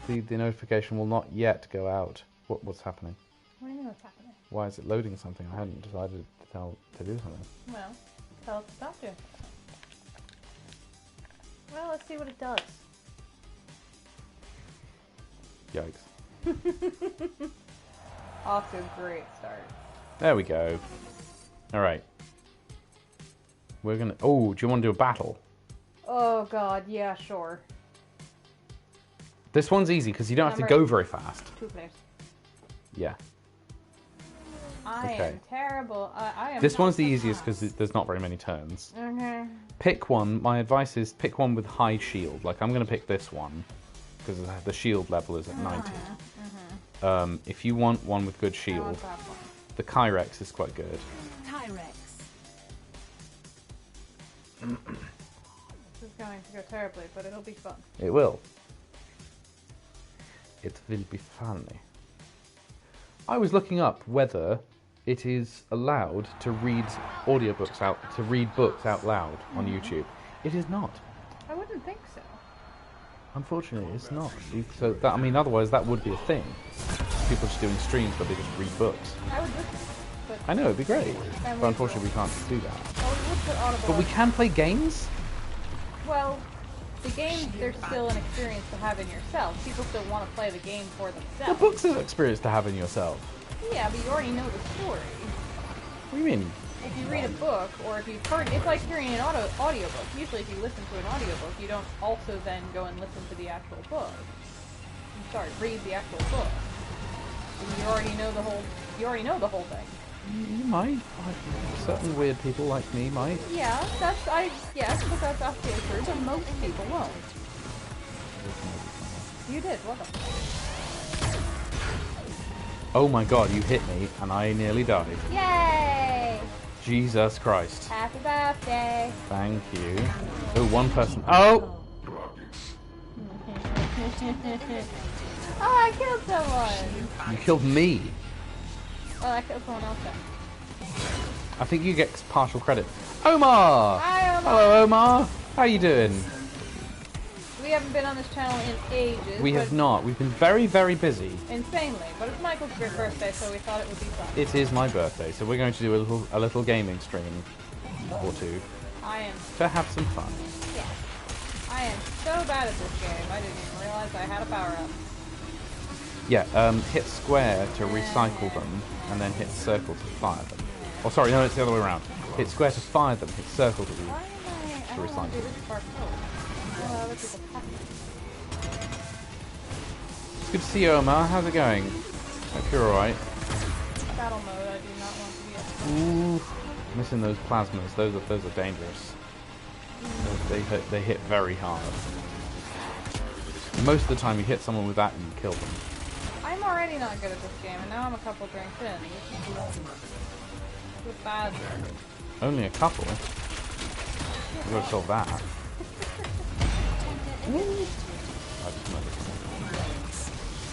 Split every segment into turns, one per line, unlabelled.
the notification will not yet go out. What's happening?
What do you mean what's happening?
Why is it loading something? I hadn't decided to do something.
Well, tell it to stop doing. Well, let's see what it does.
Yikes.
Off to a great start.
There we go. Alright. We're gonna... Oh, do you want to do a battle?
Oh god, yeah, sure.
This one's easy because you don't have to go very fast.
2 players.
Yeah.
I am terrible. I am.
This one's the easiest because there's not very many turns.
Okay.
Pick one. My advice is pick one with high shield. Like, I'm going to pick this one because the shield level is at 90. If you want one with good shield, the Kyrex is quite good.
Kyrex. This is going to go terribly, but it'll be fun.
It will. It will be funny. I was looking up whether it is allowed to read books out loud on YouTube. It is not.
I wouldn't think so.
Unfortunately, it's not. So that, I mean, otherwise that would be a thing. People just doing streams where they just read books.
I would listen, but
I know, it'd be great. But unfortunately, we can't do that.
Well, we would put Audible.
But we can play games?
Well, the games, there's still an experience to have in yourself. People still want to play the game for themselves.
The books is an experience to have in yourself.
Yeah, but you already know the story.
What do you mean?
If you read a book, or if you've heard, it's like hearing an audiobook. Usually if you listen to an audiobook, you don't also then go and listen to the actual book. Read the actual book. You already know the whole thing.
You might. Certain weird people like me might.
Yeah, yes, but that's absolutely true, but most people won't. You did, welcome.
Oh my god, you hit me and I nearly died.
Yay!
Jesus Christ.
Happy birthday!
Thank you. Oh, one person. Oh!
Oh, I killed someone!
You killed me.
Oh, I killed someone else then.
I think you get partial credit. Omar!
Hi, Omar!
Hello, Omar. How you doing?
We haven't been on this channel in ages.
We have not. We've been very, very busy.
Insanely. But it's Michael's birthday, so we thought it would be fun.
It is my birthday, so we're going to do a little gaming stream or two. To have some fun.
Yeah. I am so bad at this game. I didn't even realize I had a power-up.
Yeah, hit square to recycle them, and then hit circle to fire them. Oh, sorry, no, it's the other way around. Hit square to fire them, hit circle to recycle them. It's good to see you, Omar. How's it going? Hope you're alright.
Battle mode, I do not want to be
Ooh, missing those plasmas. Those are dangerous. They hit very hard. Most of the time, you hit someone with that and you kill them.
I'm already not good at this game, and now I'm a couple drinks in. It's bad.
Only a couple? You gotta solve that.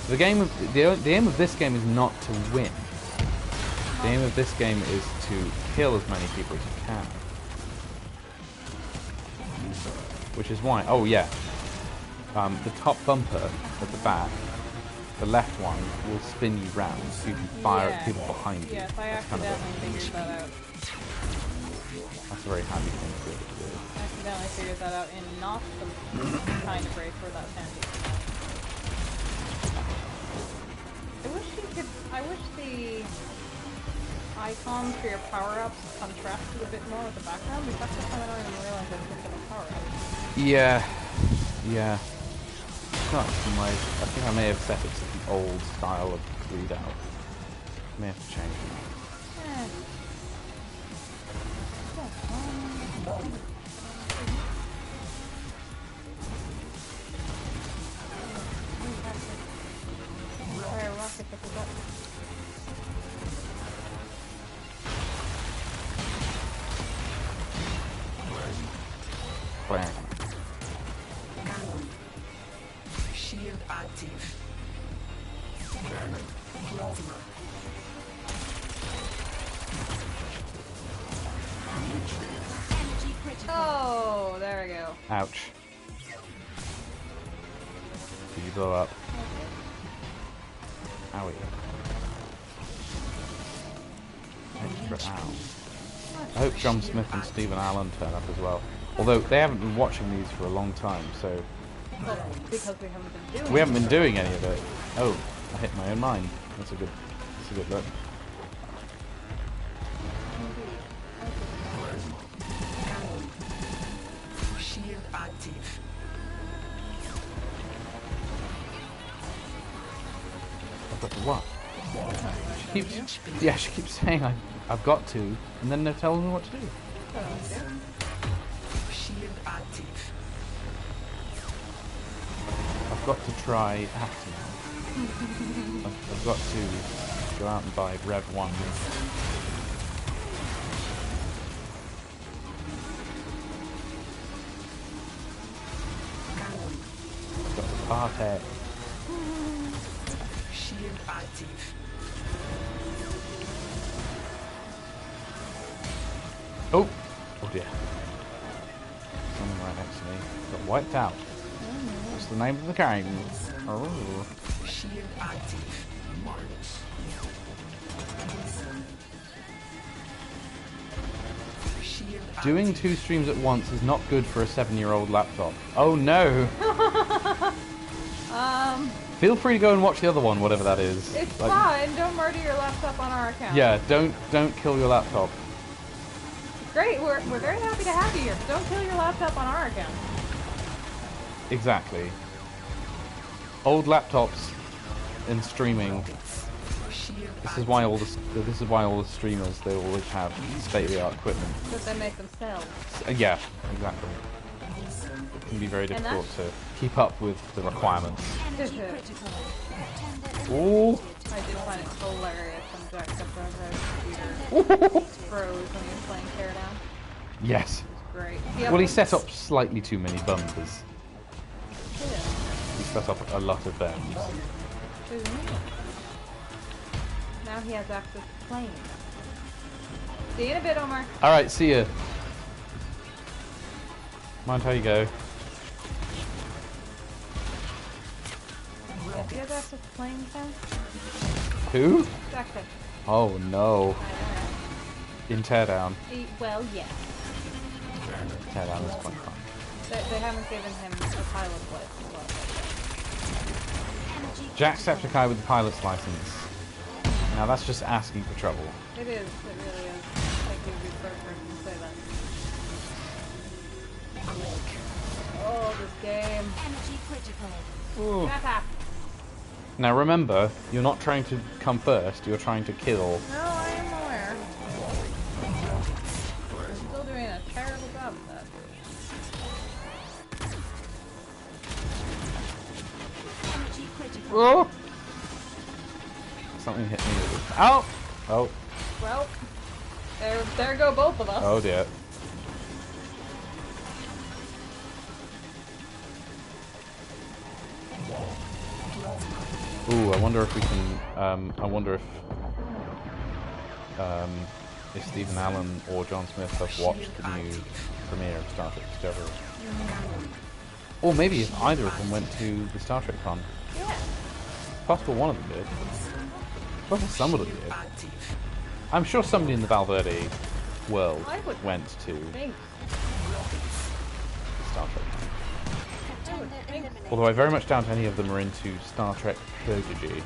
The aim of this game is not to win. The aim of this game is to kill as many people as you can. Which is why, oh yeah, the top bumper at the back, the left one, will spin you round so you can fire at people behind you.
Yes, I accidentally figured that out.
That's a very handy thing to be able to do.
I accidentally figured that out in not the kind of race where that's handy. I wish the icons for your power-ups contrasted a bit more with the background, because that's the time I don't even realize I picked up a power-up.
Yeah. Yeah. Not I think I may have set it to the old style of readout. May have to change it. Blam.
Shield active.
Oh, there we go.
Ouch. Did you blow up. Owie. Extra ow. I hope John Smith and Stephen Allen turn up as well. Although they haven't been watching these for a long time, so...
Well, because we haven't been doing
We haven't been doing any of it. Oh, I hit my own mine. That's a good look.
Shield active.
I've got to what? She keeps saying I've got to, and then they're telling me what to do.
Shield active.
I've got to try acting. I've got to go out and buy Rev 1. I've got to party.
Shield active.
Oh! Oh dear. Someone right next to me got wiped out. What's the name of the game? Oh.
Shield active. Shield
Doing 2 streams at once is not good for a 7-year-old laptop. Oh no! Feel free to go and watch the other one, whatever that is.
It's fine. Don't murder your laptop on our account.
Yeah, don't kill your laptop.
Great. We're very happy to have you here. Don't kill your laptop on our account.
Exactly. Old laptops in streaming. This is why all the streamers, they always have state-of-the-art equipment.
But they make themselves.
Yeah, exactly. It can be very difficult to keep up with the requirements. Ooh.
I did find it hilarious when Jacksepticeye's computer froze when he was playing Teardown.
Yes.
It was great.
Well, he set up slightly too many bumpers.
Yeah.
He set up a lot of them.
Now he has access to planes. See you in a bit, Omar.
Alright, see ya. Mind how you go.
Yeah, he has access to planes now?
Who?
Jackson.
Oh no.
I
In Teardown.
don't know. Well, yeah.
Teardown is quite fun.
They haven't given him a pilot's license.
Jacksepticeye with the pilot's license. Now that's just asking for trouble.
It is. It really is. I think he would be the first person to say that. Oh, this game.
Energy critical.
Ooh.
Shut up.
Now remember, you're not trying to come first, you're trying to kill.
No, I am aware. I'm still doing a terrible job of that.
Energy critical.
Oh! Something hit me with it. Ow! Oh.
Well, there go both of us.
Oh dear. Ooh, I wonder if we can, I wonder if Stephen Allen or John Smith have watched the new premiere of Star Trek Discovery. Or maybe if either of them went to the Star Trek con.
Yeah.
Possible one of them did. Possible some of them did. I'm sure somebody in the Valverde world
I would
went to
think.
Star Trek.
I would think.
Although I very much doubt any of them are into Star Trek Prodigy.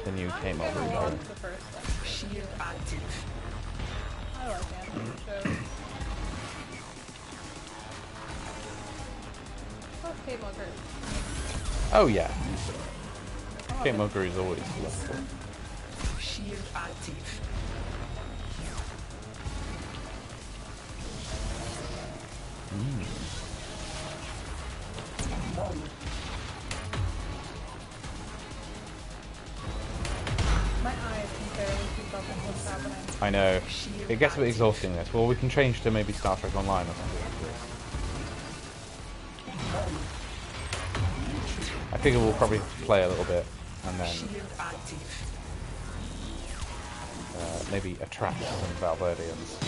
The new came over
Never
ago.
watched the first one.
Shield active.
I like animated shows. Plus Kate Mulgrew.
Oh yeah.
Oh,
Kate Mulgrew is always lovely.
Shield active.
My eyes can barely keep up with what's happening.
I know. It gets a bit exhausting this. Well, we can change to maybe Star Trek Online or something like this. I figure we'll probably play a little bit and then
Shield active.
maybe attract some Valverdeans.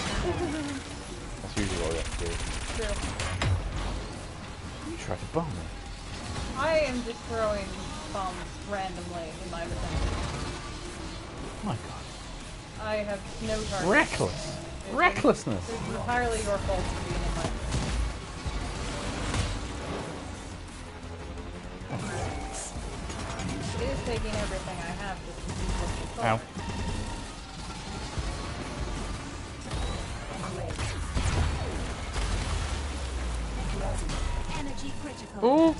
That's usually what we have to do.
True.
You tried to bomb me.
I am just throwing bombs randomly in my vicinity.
Oh my god.
I have no target.
Reckless. Recklessness.
It's entirely your fault for being in my It is taking everything I have to keep this going.
Ow.
Energy critical.
Ooh.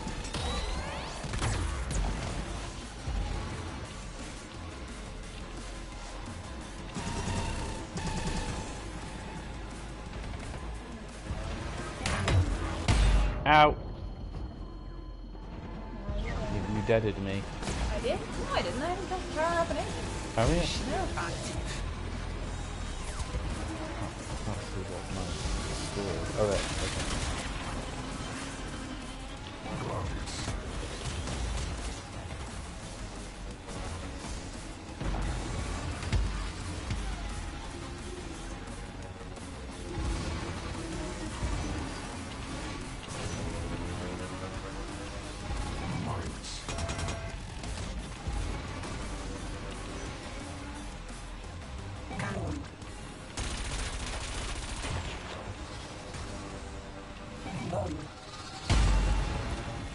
Ow. You deaded me.
I did? No, I didn't. I haven't touched the power up in ages.
Oh yeah.
No.
Let's see what my score is. Oh, there. Okay.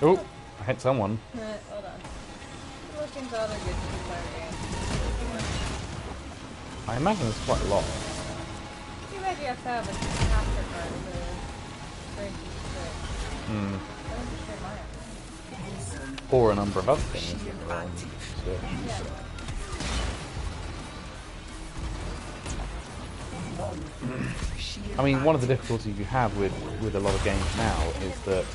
Oh, I hit someone.
Hold on. Look into other good two-player games.
I imagine it's quite a lot.
Too bad you have to have a capture card to bring you straight.
Hmm.
I went to straight Mario.
Or a number of other things that are on Switch.
Yeah.
I mean, one of the difficulties you have with a lot of games now is that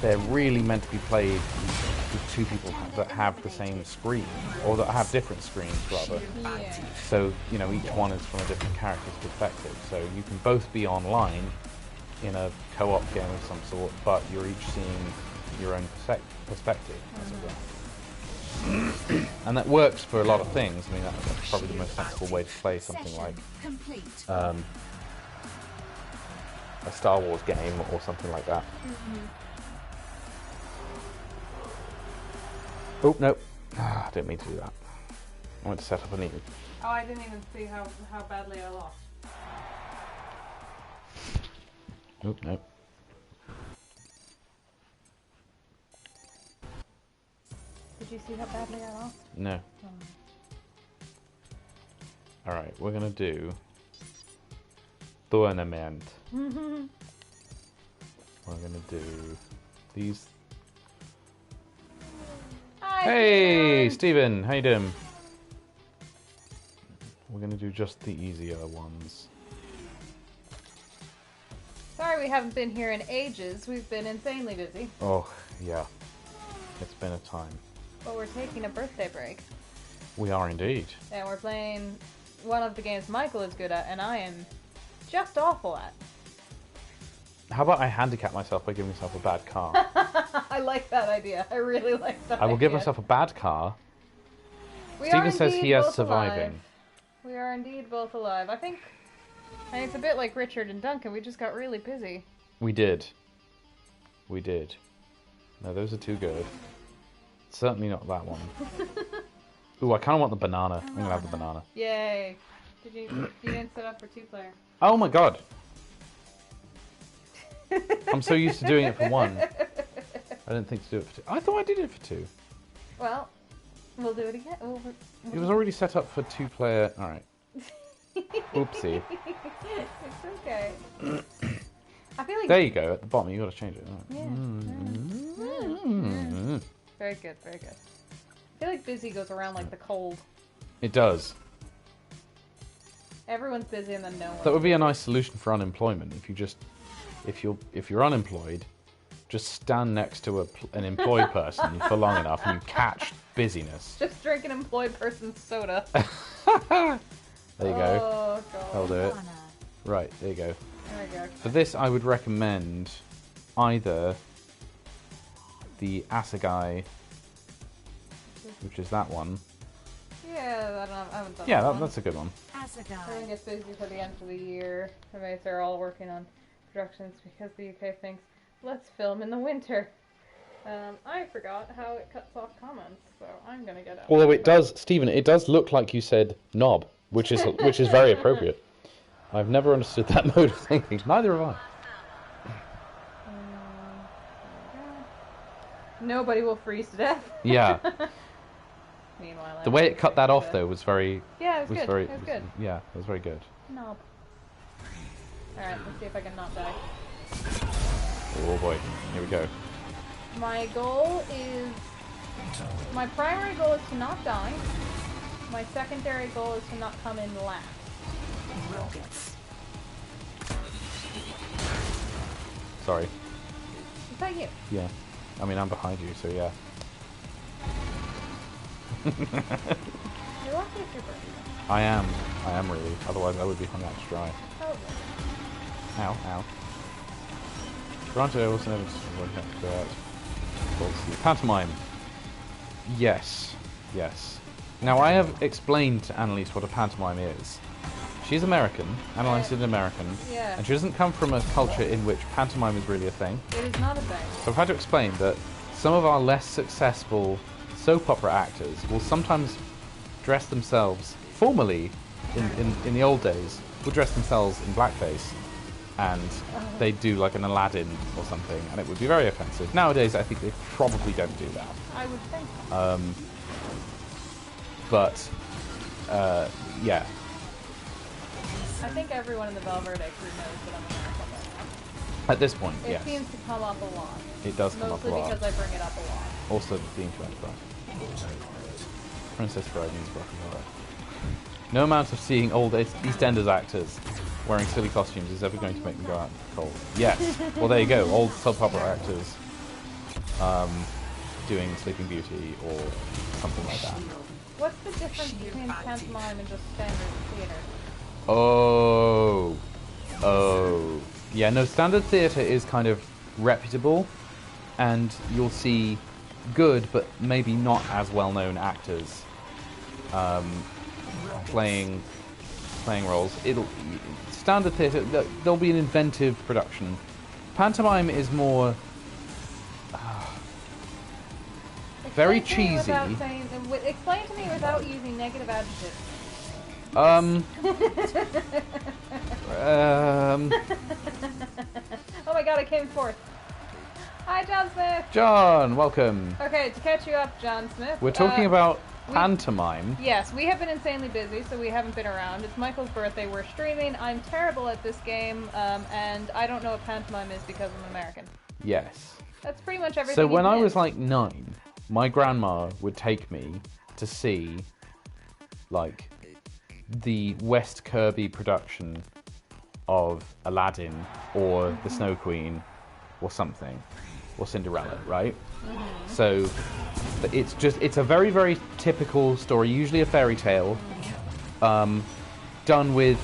they're really meant to be played with two people that have the same screen, or that have different screens rather.
Yeah.
So, you know, each one is from a different character's perspective. So you can both be online in a co-op game of some sort, but you're each seeing your own perspective, as it were. And that works for a lot of things. I mean, that's probably the most sensible way to play something like
Complete.
a Star Wars game or something like that. Oh, no. I didn't mean to do that. I went to set up a new.
Oh, I didn't even see how badly I lost.
Oh, no.
Did you see how badly I lost?
No. Alright, we're gonna do tournament. We're gonna do these.
Hi,
Hey,
Steven.
Steven, how you doing? We're gonna do just the easier ones.
Sorry we haven't been here in ages. We've been insanely busy.
Oh, yeah. It's been a time.
But we're taking a birthday break.
We are indeed.
And we're playing one of the games Michael is good at, and I am just awful at.
How about I handicap myself by giving myself a bad car?
I like that idea. I really like that
I will give
idea.
myself a bad car.
We
Steven
are
says
indeed
he has
both
surviving.
alive. We are indeed both alive. I think it's a bit like Richard and Duncan. We just got really busy.
We did. We did. No, those are too good. Certainly not that one. Ooh, I kind of want the banana. I'm gonna have the banana.
Yay! You didn't set up for 2-player.
Oh my god! I'm so used to doing it for one. I didn't think to do it for two. I thought I did it for two.
Well, we'll do it again.
It was already set up for 2-player. Alright. Oopsie.
It's okay. I feel like
There you go, at the bottom. You gotta change it.
Yeah.
Mm.
Very good, very good. I feel like busy goes around like the cold.
It does.
Everyone's busy and then no one.
That would be a nice solution for unemployment. If you just, if you're unemployed, just stand next to an employed person for long enough, and you catch busyness.
Just drink an employed person's soda.
There you go.
Oh, God.
That'll do it.
Banana.
Right, there you go.
There we go.
For this, I would recommend either the Assegai, which is that one.
Yeah, I haven't done
Yeah,
that one.
that's a good one.
Assegai.
Everyone gets busy for the end of the year. Maybe they're all working on productions because the UK thinks, let's film in the winter. I forgot how it cuts off comments, so I'm gonna get out.
Although it does, Stephen, it does look like you said knob, which is very appropriate. I've never understood that mode of thinking. Neither have I.
Nobody will freeze to death.
Yeah.
Meanwhile,
The way it cut that off though was very.
Yeah, it was good.
Very,
it was good.
Yeah, it was very good.
Knob. Alright, let's see if I can not die.
Oh boy, here we go.
My goal is... My primary goal is to not die. My secondary goal is to not come in last.
Rockets.
Sorry.
Is that you?
Yeah. I mean, I'm behind you, so yeah.
You're lucky if you're burning.
I am really. Otherwise, I would be hung out to dry.
Oh,
Ow, ow. Toronto also knows about pantomime. Yes, yes. Now I have explained to Annalise what a pantomime is. She's American. Annalise is American,
yeah.
and she doesn't come from a culture in which pantomime is really a thing.
it is not a thing.
So I've had to explain that some of our less successful soap opera actors will sometimes dress themselves formally in the old days, would dress themselves in blackface, and they'd do like an Aladdin or something, and it would be very offensive. Nowadays, I think they probably don't do that.
I would think.
But yeah.
I think everyone in the Valverde crew knows that I'm American by now.
At this point,
It
yes.
seems to come up a lot.
It does come
Mostly
up a lot.
because I bring it up a lot.
Also, the internet bride. Princess Bride means broken heart. No amount of seeing old EastEnders actors wearing silly costumes is ever going to make them go out cold. Yes. Well, there you go. Old soap opera actors doing Sleeping Beauty or something like that.
What's the difference between pantomime and just standard theater?
Oh. Oh. Yeah, no, standard theatre is kind of reputable, and you'll see good but maybe not as well-known actors playing roles. Standard theatre, there'll be an inventive production. Pantomime is more very
Explain to me
cheesy.
Explain to me without using negative adjectives.
Um,
Oh my god, I came forth. Hi, John Smith.
John, welcome.
Okay, to catch you up, John Smith.
We're talking about pantomime.
Yes, we have been insanely busy, so we haven't been around. It's Michael's birthday. We're streaming. I'm terrible at this game, and I don't know what pantomime is because I'm American.
Yes.
That's pretty much everything.
So when
you've
I was
missed.
like 9, my grandma would take me to see, like, the West Kirby production of Aladdin or The Snow Queen or something, or Cinderella, right?
Mm-hmm.
So it's a very, very typical story, usually a fairy tale, done with,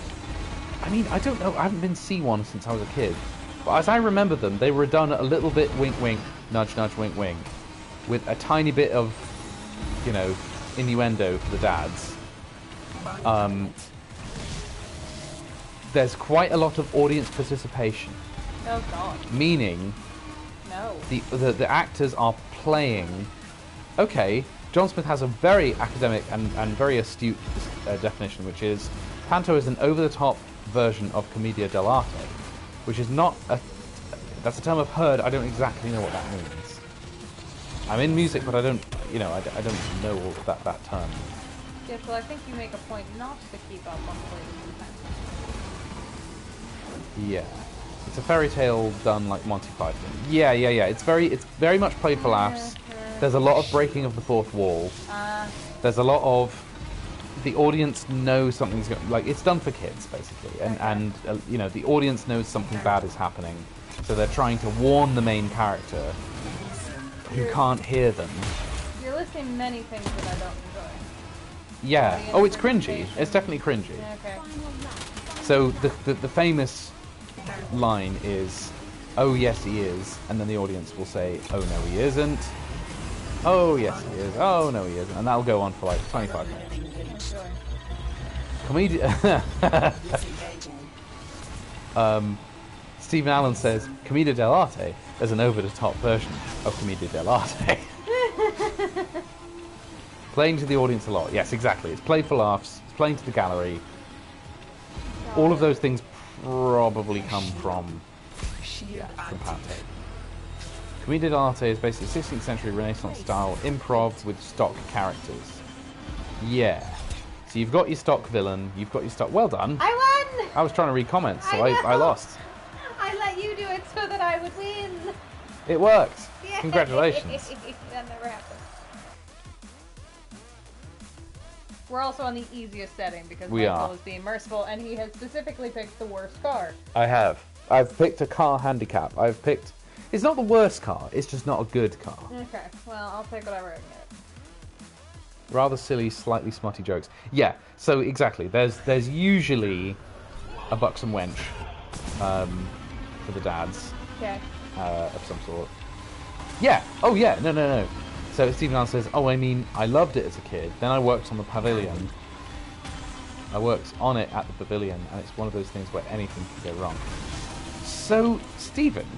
I mean, I don't know, I haven't been to see one since I was a kid, but as I remember them, they were done a little bit wink wink, nudge nudge wink wink, with a tiny bit of, you know, innuendo for the dads. There's quite a lot of audience participation,
Oh god.
meaning
No.
the actors are playing. Okay, John Smith has a very academic and very astute definition, which is panto is an over-the-top version of commedia dell'arte, which is not a. That's a term I've heard. I don't exactly know what that means. I'm in music, but I don't, you know, I don't know what that term means.
Yes, well, I think you make a point not to keep up on plays and pantomime.
Yeah, it's a fairy tale done like Monty Python. Yeah. It's very much played for laughs. There's a lot of breaking of the fourth wall. There's a lot of the audience knows something's going. Like, it's done for kids basically, and you know, the audience knows something bad is happening, so they're trying to warn the main character who can't hear them.
You're listing many things that I don't enjoy.
Yeah. Oh, it's cringy. It's definitely cringy.
Okay.
So the famous line is, "Oh yes, he is," and then the audience will say, "Oh no, he isn't." "Oh yes, he is." "Oh no, he isn't," and that'll go on for like 25 minutes. Stephen Allen says, Commedia dell'arte is an over-the-top version of Commedia dell'arte. Playing to the audience a lot. Yes, exactly. It's played for laughs. It's playing to the gallery. All of those things probably come from Pante. Commedia dell'arte is basically 16th century Renaissance style improv with stock characters. Yeah. So you've got your stock villain, you've got your stock... Well done.
I won!
I was trying to read comments, so I lost.
I let you do it so that I would win.
It worked.
Yay.
Congratulations.
That never happened. We're also on the easiest setting because Michael is being merciful, and he has specifically picked the worst car.
I have. I've picked a car handicap. I've picked... It's not the worst car, it's just not a good car.
Okay, well, I'll take whatever I can get.
Rather silly, slightly smutty jokes. Yeah, so exactly. There's usually a buxom wench for the dads.
Okay.
Of some sort. Yeah. Oh, yeah. No. So Stephen Allen says, oh, I mean, I loved it as a kid. Then I worked on the pavilion. I worked on it at the pavilion, and it's one of those things where anything can go wrong. So, Stephen,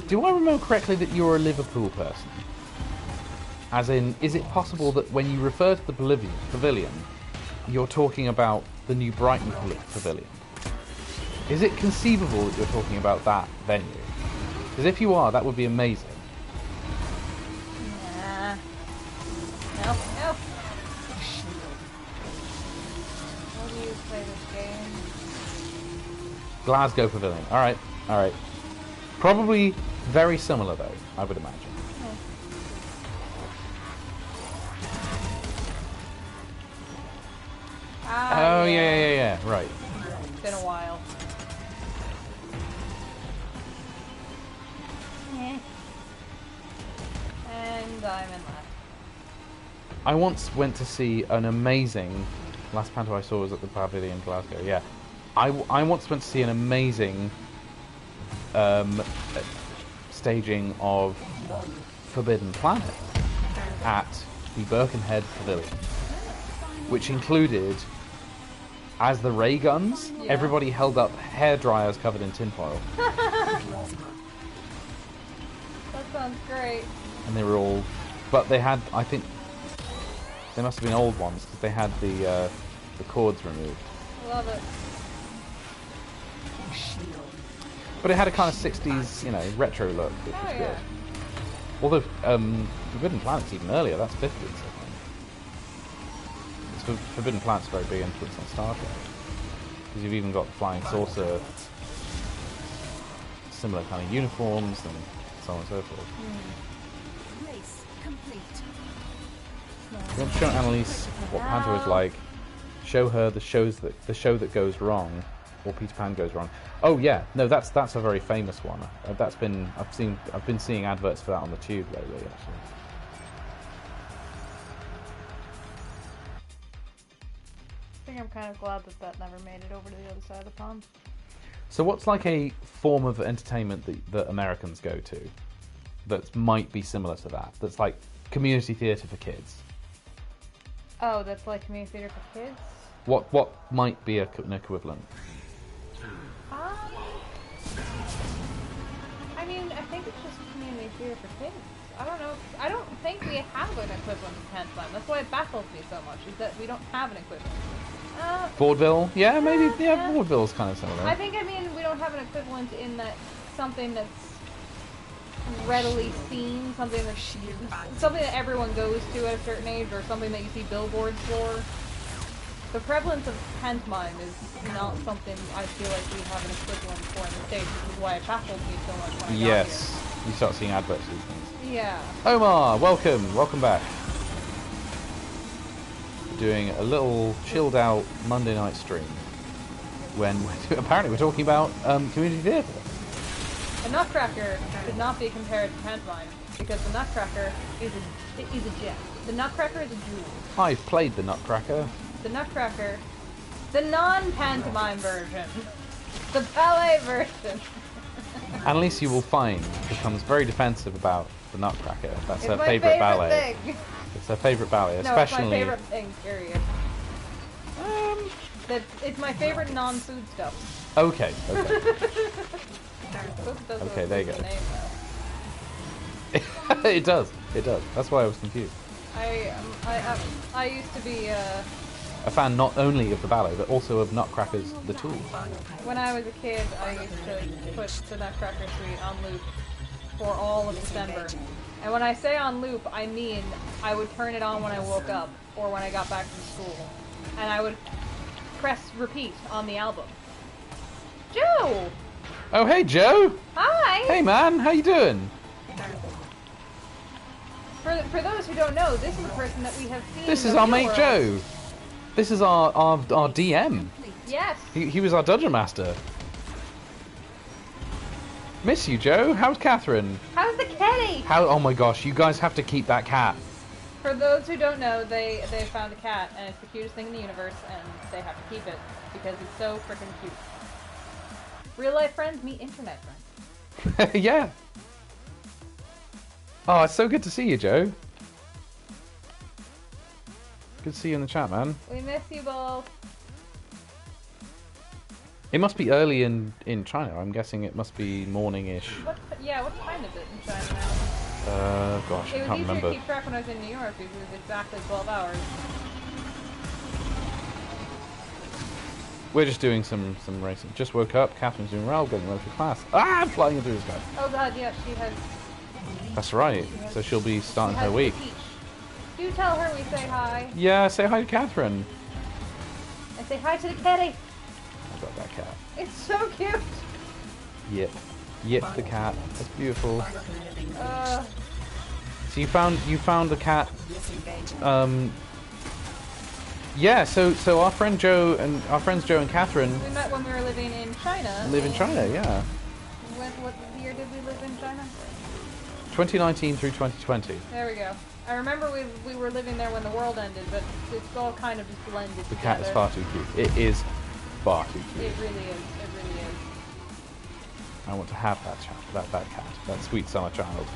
do I remember correctly that you're a Liverpool person? As in, is it possible that when you refer to the pavilion, you're talking about the New Brighton Pavilion? Is it conceivable that you're talking about that venue? Because if you are, that would be amazing.
Nah. No. How do you play this game?
Glasgow Pavilion. All right. Probably very similar, though, I would imagine. Oh, yeah. Right.
It's been a while. And I'm in last.
I once went to see an amazing... Last panto I saw was at the Pavilion, Glasgow, yeah. I once went to see an amazing staging of Forbidden Planet at the Birkenhead Pavilion, which included, as the ray guns, everybody held up hair dryers covered in tinfoil.
That sounds great.
And they were all... But they had, I think... They must have been old ones, because they had the cords removed.
Love it.
But it had a kind of 60s, you know, retro look, which was good. Although, Forbidden Planet's even earlier, that's 50s, I think. Forbidden Planet's a very big influence on Star Trek. Because you've even got the Flying Saucer, similar kind of uniforms, and so on and so forth.
Race complete.
You want to show Annalise what Panto is like, show her the show that goes wrong, or Peter Pan goes wrong. Oh yeah, no, that's a very famous one. I've been seeing adverts for that on the tube lately, actually.
I think I'm kind of glad that never made it over to the other side of the pond.
So what's like a form of entertainment that Americans go to that might be similar to that? That's like community theatre for kids.
Oh, that's like community theatre for kids?
What might be an equivalent?
I mean, I think it's just community theatre for kids. I don't know. I don't think we have an equivalent to pantomime. That's why it baffles me so much, is that we don't have an equivalent.
Vaudeville? Yeah, maybe. Yeah, vaudeville's kind of similar.
I mean, we don't have an equivalent in that something that's readily seen, something that everyone goes to at a certain age, or something that you see billboards for. The prevalence of pantomime is not something I feel like we have an equivalent for in the States, which is why it baffles me so much when I got here.
You start seeing adverts for these things.
Yeah.
Omar, welcome back. Doing a little chilled out Monday night stream when apparently we're talking about community theatre.
The Nutcracker should not be compared to pantomime because the Nutcracker is a gem. The Nutcracker is a jewel.
I've played the Nutcracker.
The Nutcracker, the non-pantomime version, the ballet version.
Annalise, you will find, becomes very defensive about the Nutcracker. That's her
favourite
ballet.
Thing.
It's her favourite ballet,
No,
especially.
it's my favourite thing. Period. It's my favorite non-food stuff.
Okay.
suppose it does
Okay, there you go.
the name,
It does. It does. That's why I was confused.
I used to be
A fan not only of the ballet, but also of Nutcrackers the Tool.
when I was a kid. I used to put the Nutcracker Suite on loop for all of December. And when I say on loop, I mean I would turn it on when I woke up or when I got back from school, and I would press repeat on the album. Joe!
Oh, hey, Joe!
Hi!
Hey, man, how you doing?
For those who don't know, this is a person that we have seen.
This
in
is
the
our
real
mate
world.
Joe. This is our DM.
Yes.
He was our dungeon master. Miss you, Joe. How's Catherine?
How's the kitty?
Oh my gosh, you guys have to keep that cat.
For those who don't know, they found a cat, and it's the cutest thing in the universe, and they have to keep it because it's so freaking cute. Real life friends meet internet friends.
Yeah. Oh, it's so good to see you, Joe. Good to see you in the chat, man.
We miss you both.
It must be early in China. I'm guessing it must be morning-ish.
What time is it in China now?
Gosh, I
It was
can't
easier
remember.
to keep track when I was in New York because it was exactly 12 hours.
We're just doing some racing. Just woke up. Catherine's doing well, getting ready for class. Ah, I'm flying into the sky.
Oh god, yeah, she has.
That's right. So she'll be starting
she
her
has
week.
to teach. Do tell her we say hi.
Yeah, say hi to Catherine.
And say hi to the kitty.
I got that cat.
It's so cute.
Yip. Yip the cat. That's beautiful.
Uh,
So you found the cat. Yeah. So our friends Joe and Catherine
we met when we were living in China.
live in China. Yeah.
What year did we live in China?
2019 through 2020.
There we go. I remember we were living there when the world ended, but it's all kind of just blended
The
together.
cat is far too cute. It is far too cute.
It really is. It really is.
I want to have that cat, that sweet summer child.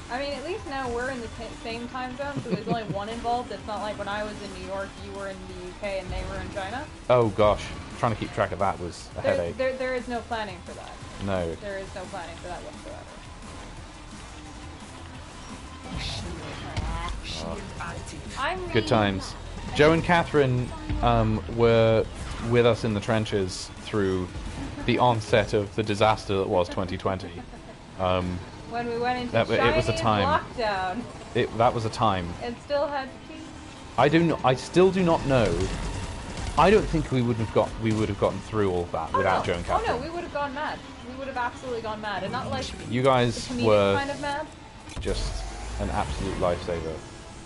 I mean, at least now we're in the same time zone, so there's only one involved. It's not like when I was in New York, you were in the UK, and they were in China.
Oh gosh, trying to keep track of that was a headache.
There is no planning for that.
No.
There is no planning for that whatsoever. I'm
Good times. Joe and Catherine were with us in the trenches through the onset of the disaster that was 2020.
When we went into
it was a
Chinese
time.
lockdown
That was a time.
and still had to pee.
I still do not know. I don't think we would have gotten through all of that without Joe and
Oh
Catherine.
no, we would have gone mad. We would have absolutely gone mad, and not like
You guys
the comedic
were
kind of mad.
just an absolute lifesaver.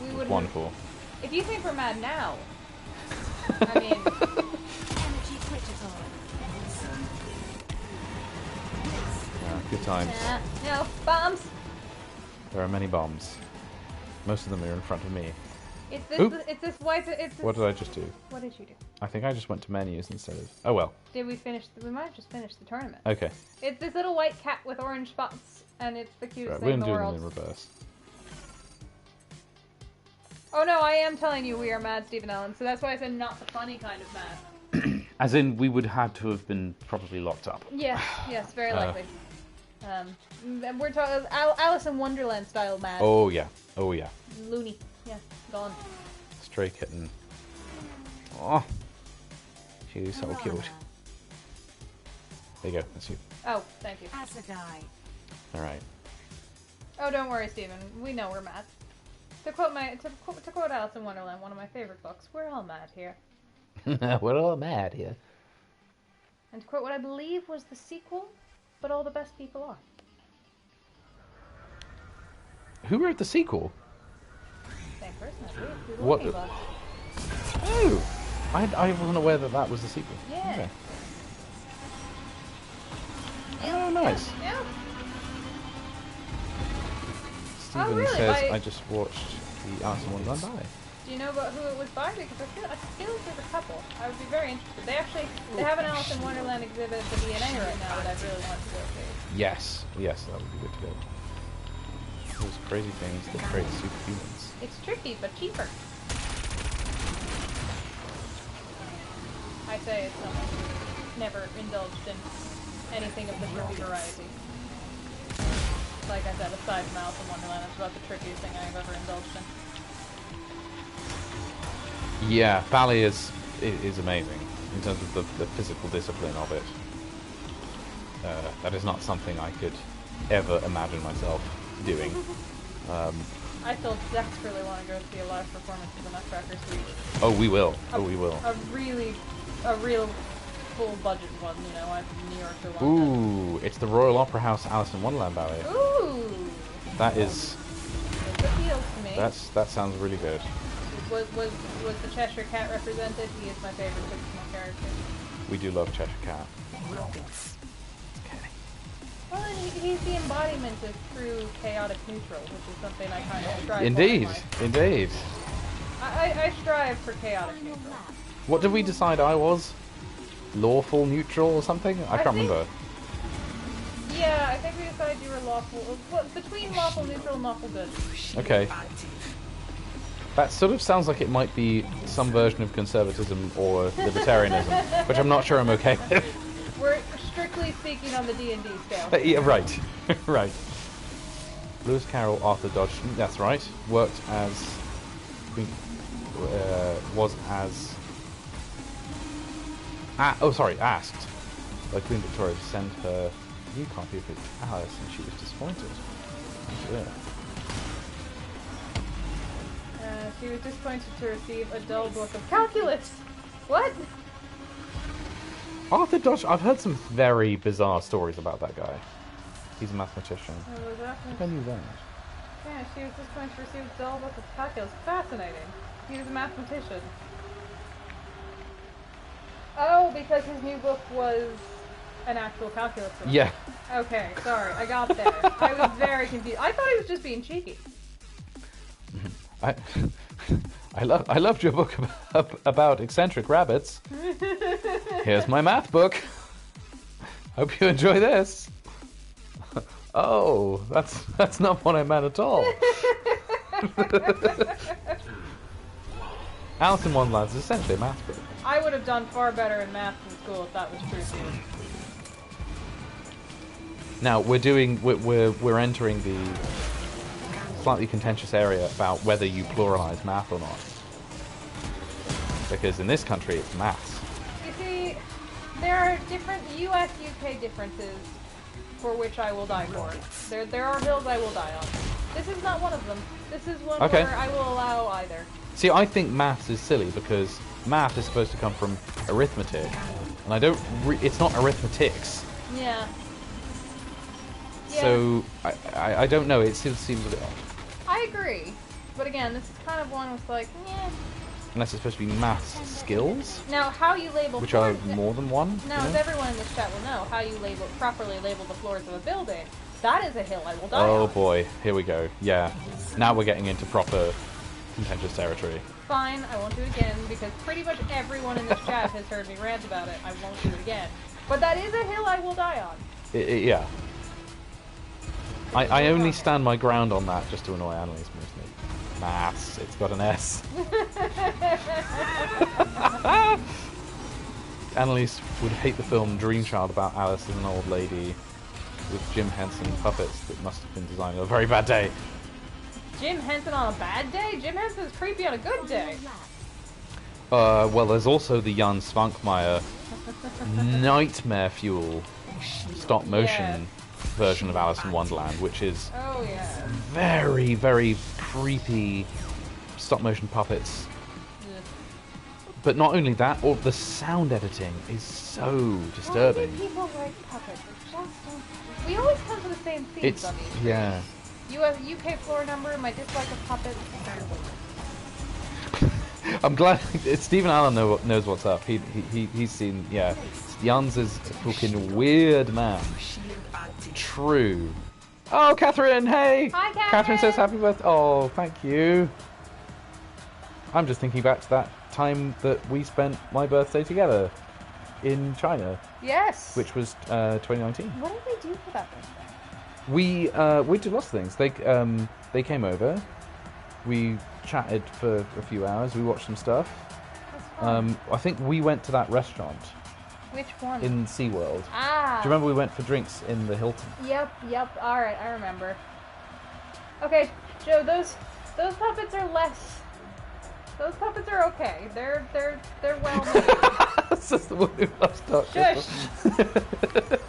We would
Wonderful.
If you think we're mad now, I mean,
Energy critical.
Yeah, good times.
no bombs.
There are many bombs. Most of them are in front of me.
It's this.
Oop.
It's this white. It's this.
What did I just do?
What did you do?
I think I just went to menus instead of... Oh well.
Did we finish? We might have just finished the tournament.
Okay.
It's this little white cat with orange spots, and it's the cutest
Right,
thing
we're
in the
doing them
world.
in reverse.
Oh no, I am telling you we are mad, Stephen Allen. So that's why I said not the funny kind of mad.
As in, we would have to have been probably locked up.
Yes, yes, very likely. And we're talking Alice in Wonderland style mad.
Oh yeah. Oh yeah.
Loony. Yeah, gone.
Stray kitten. Oh. She's so cute. There you go. That's you.
Oh, thank you.
Assegai.
Alright.
Oh, don't worry, Stephen. We know we're mad. To quote Alice in Wonderland, one of my favorite books, we're all mad here.
We're all mad here.
And to quote what I believe was the sequel, but all the best people are.
Who wrote the sequel?
Same person, I believe. Through the
What
Looking
the-
Glass.
Oh! I wasn't aware that that was the sequel.
Yeah.
Okay. Oh, nice.
Yeah.
Steven
Oh, really?
says,
I
I just watched the Alice in Wonderland ballet.
Do you know about who it was by? Because I feel like there's a couple. I would be very interested. They have an Alice in Wonderland exhibit at the DNA right now that I really want to go see.
Yes. Yes, that would be good to go. Those crazy things that create superhumans.
It's tricky, but cheaper. I say it's something never indulged in. anything of the tricky variety. Like I said, aside from Alice in Wonderland, it's about the trickiest thing I've ever indulged in.
Yeah, ballet is amazing in terms of the physical discipline of it. That is not something I could ever imagine myself doing.
I still desperately want to go see a live performance of the Nutcracker Suite.
Oh, we will. Oh, we will.
A real full budget one, you know, I'm from New York to London.
Ooh, it's the Royal Opera House Alice in Wonderland ballet.
Ooh!
That is...
It appeals to me.
That sounds really good.
Was the Cheshire Cat represented? He is my favorite fictional character.
We do love Cheshire Cat.
Rockets.
Well, he's the embodiment of true chaotic neutral, which is something I kind of strive
Indeed,
for.
indeed.
I strive for chaotic neutral.
What did we decide I was? Lawful neutral or something? I can't remember.
Yeah, I think we decided you were lawful, between lawful neutral and lawful good.
Okay. That sort of sounds like it might be some version of conservatism or libertarianism, which I'm not sure I'm okay with.
We're strictly speaking on the D&D scale.
Yeah, right. Right. Lewis Carroll, Arthur Dodge, that's right, worked as... asked by Queen Victoria to send her a new copy of it to Alice, and she was disappointed. Yeah.
She was disappointed to receive a dull book of calculus. What?
Arthur Dodge, I've heard some very bizarre stories about that guy. He's a mathematician.
Oh, was that?
I knew that.
Yeah, she was disappointed to receive a dull book of calculus. Fascinating. He was a mathematician. Oh, because his new book was an actual calculus book.
Yeah.
Okay, sorry, I got there. I was very confused. I thought he was just being cheeky.
I loved your book about eccentric rabbits. Here's my math book. Hope you enjoy this. Oh, that's not what I meant at all. Alice in Wonderland is essentially a math book.
I would have done far better in math in school if that was true too.
Now we're entering the slightly contentious area about whether you pluralize math or not, because in this country it's maths.
You see, there are different US-UK differences for which I will die for. There are hills I will die on. This is not one of them. This is one
Okay.
where I will allow either.
See, I think maths is silly because math is supposed to come from arithmetic, and I don't. It's not arithmetics.
Yeah.
So I don't know. It still seems a bit odd.
I agree, but again, this is kind of one with like, yeah.
Unless it's supposed to be maths skills,
Now, how you label
which are
floors-
more than one.
Now,
you
as
know?
everyone in this chat will know, how you properly label the floors of a building, that is a hill I will die
Oh
on.
boy, here we go. Yeah, now we're getting into proper contentious territory.
Fine, I won't do it again, because pretty much everyone in this chat has heard me rant about it. I won't do it again. But that is a hill I will die on.
Yeah. I only stand my ground on that just to annoy Annalise mostly. Maths, it's got an S. Annalise would hate the film Dream Child about Alice as an old lady with Jim Henson puppets that must have been designed on a very bad day.
Jim Henson on a bad day? Jim Henson's creepy on a good day.
Well, there's also the Jan Svankmajer nightmare fuel stop motion version of Alice in Wonderland, which is
Oh, yeah.
very, very creepy stop motion puppets.
Ugh.
But not only that, all the sound editing is so disturbing.
Why do people like puppets? It just don't... We always come to the same themes
It's
on these.
yeah.
UK floor number, my dislike of puppets.
I'm glad Stephen Allen knows what's up. He's seen Jan's is a fucking weird man. True. Oh, Catherine, hey!
Hi, Catherine!
Catherine says happy birthday. Oh, thank you. I'm just thinking back to that time that we spent my birthday together in China,
Yes!
which was 2019.
What did we do for that birthday?
We did lots of things. They came over. We chatted for a few hours. We watched some stuff.
That's fun.
I think we went to that restaurant
Which one?
in SeaWorld.
Ah.
Do you remember we went for drinks in the Hilton?
Yep. Alright, I remember. Okay, Joe, those puppets are less... Those puppets are okay. They're well made.
That's just the one who loves Dark
Shush!
Crystal.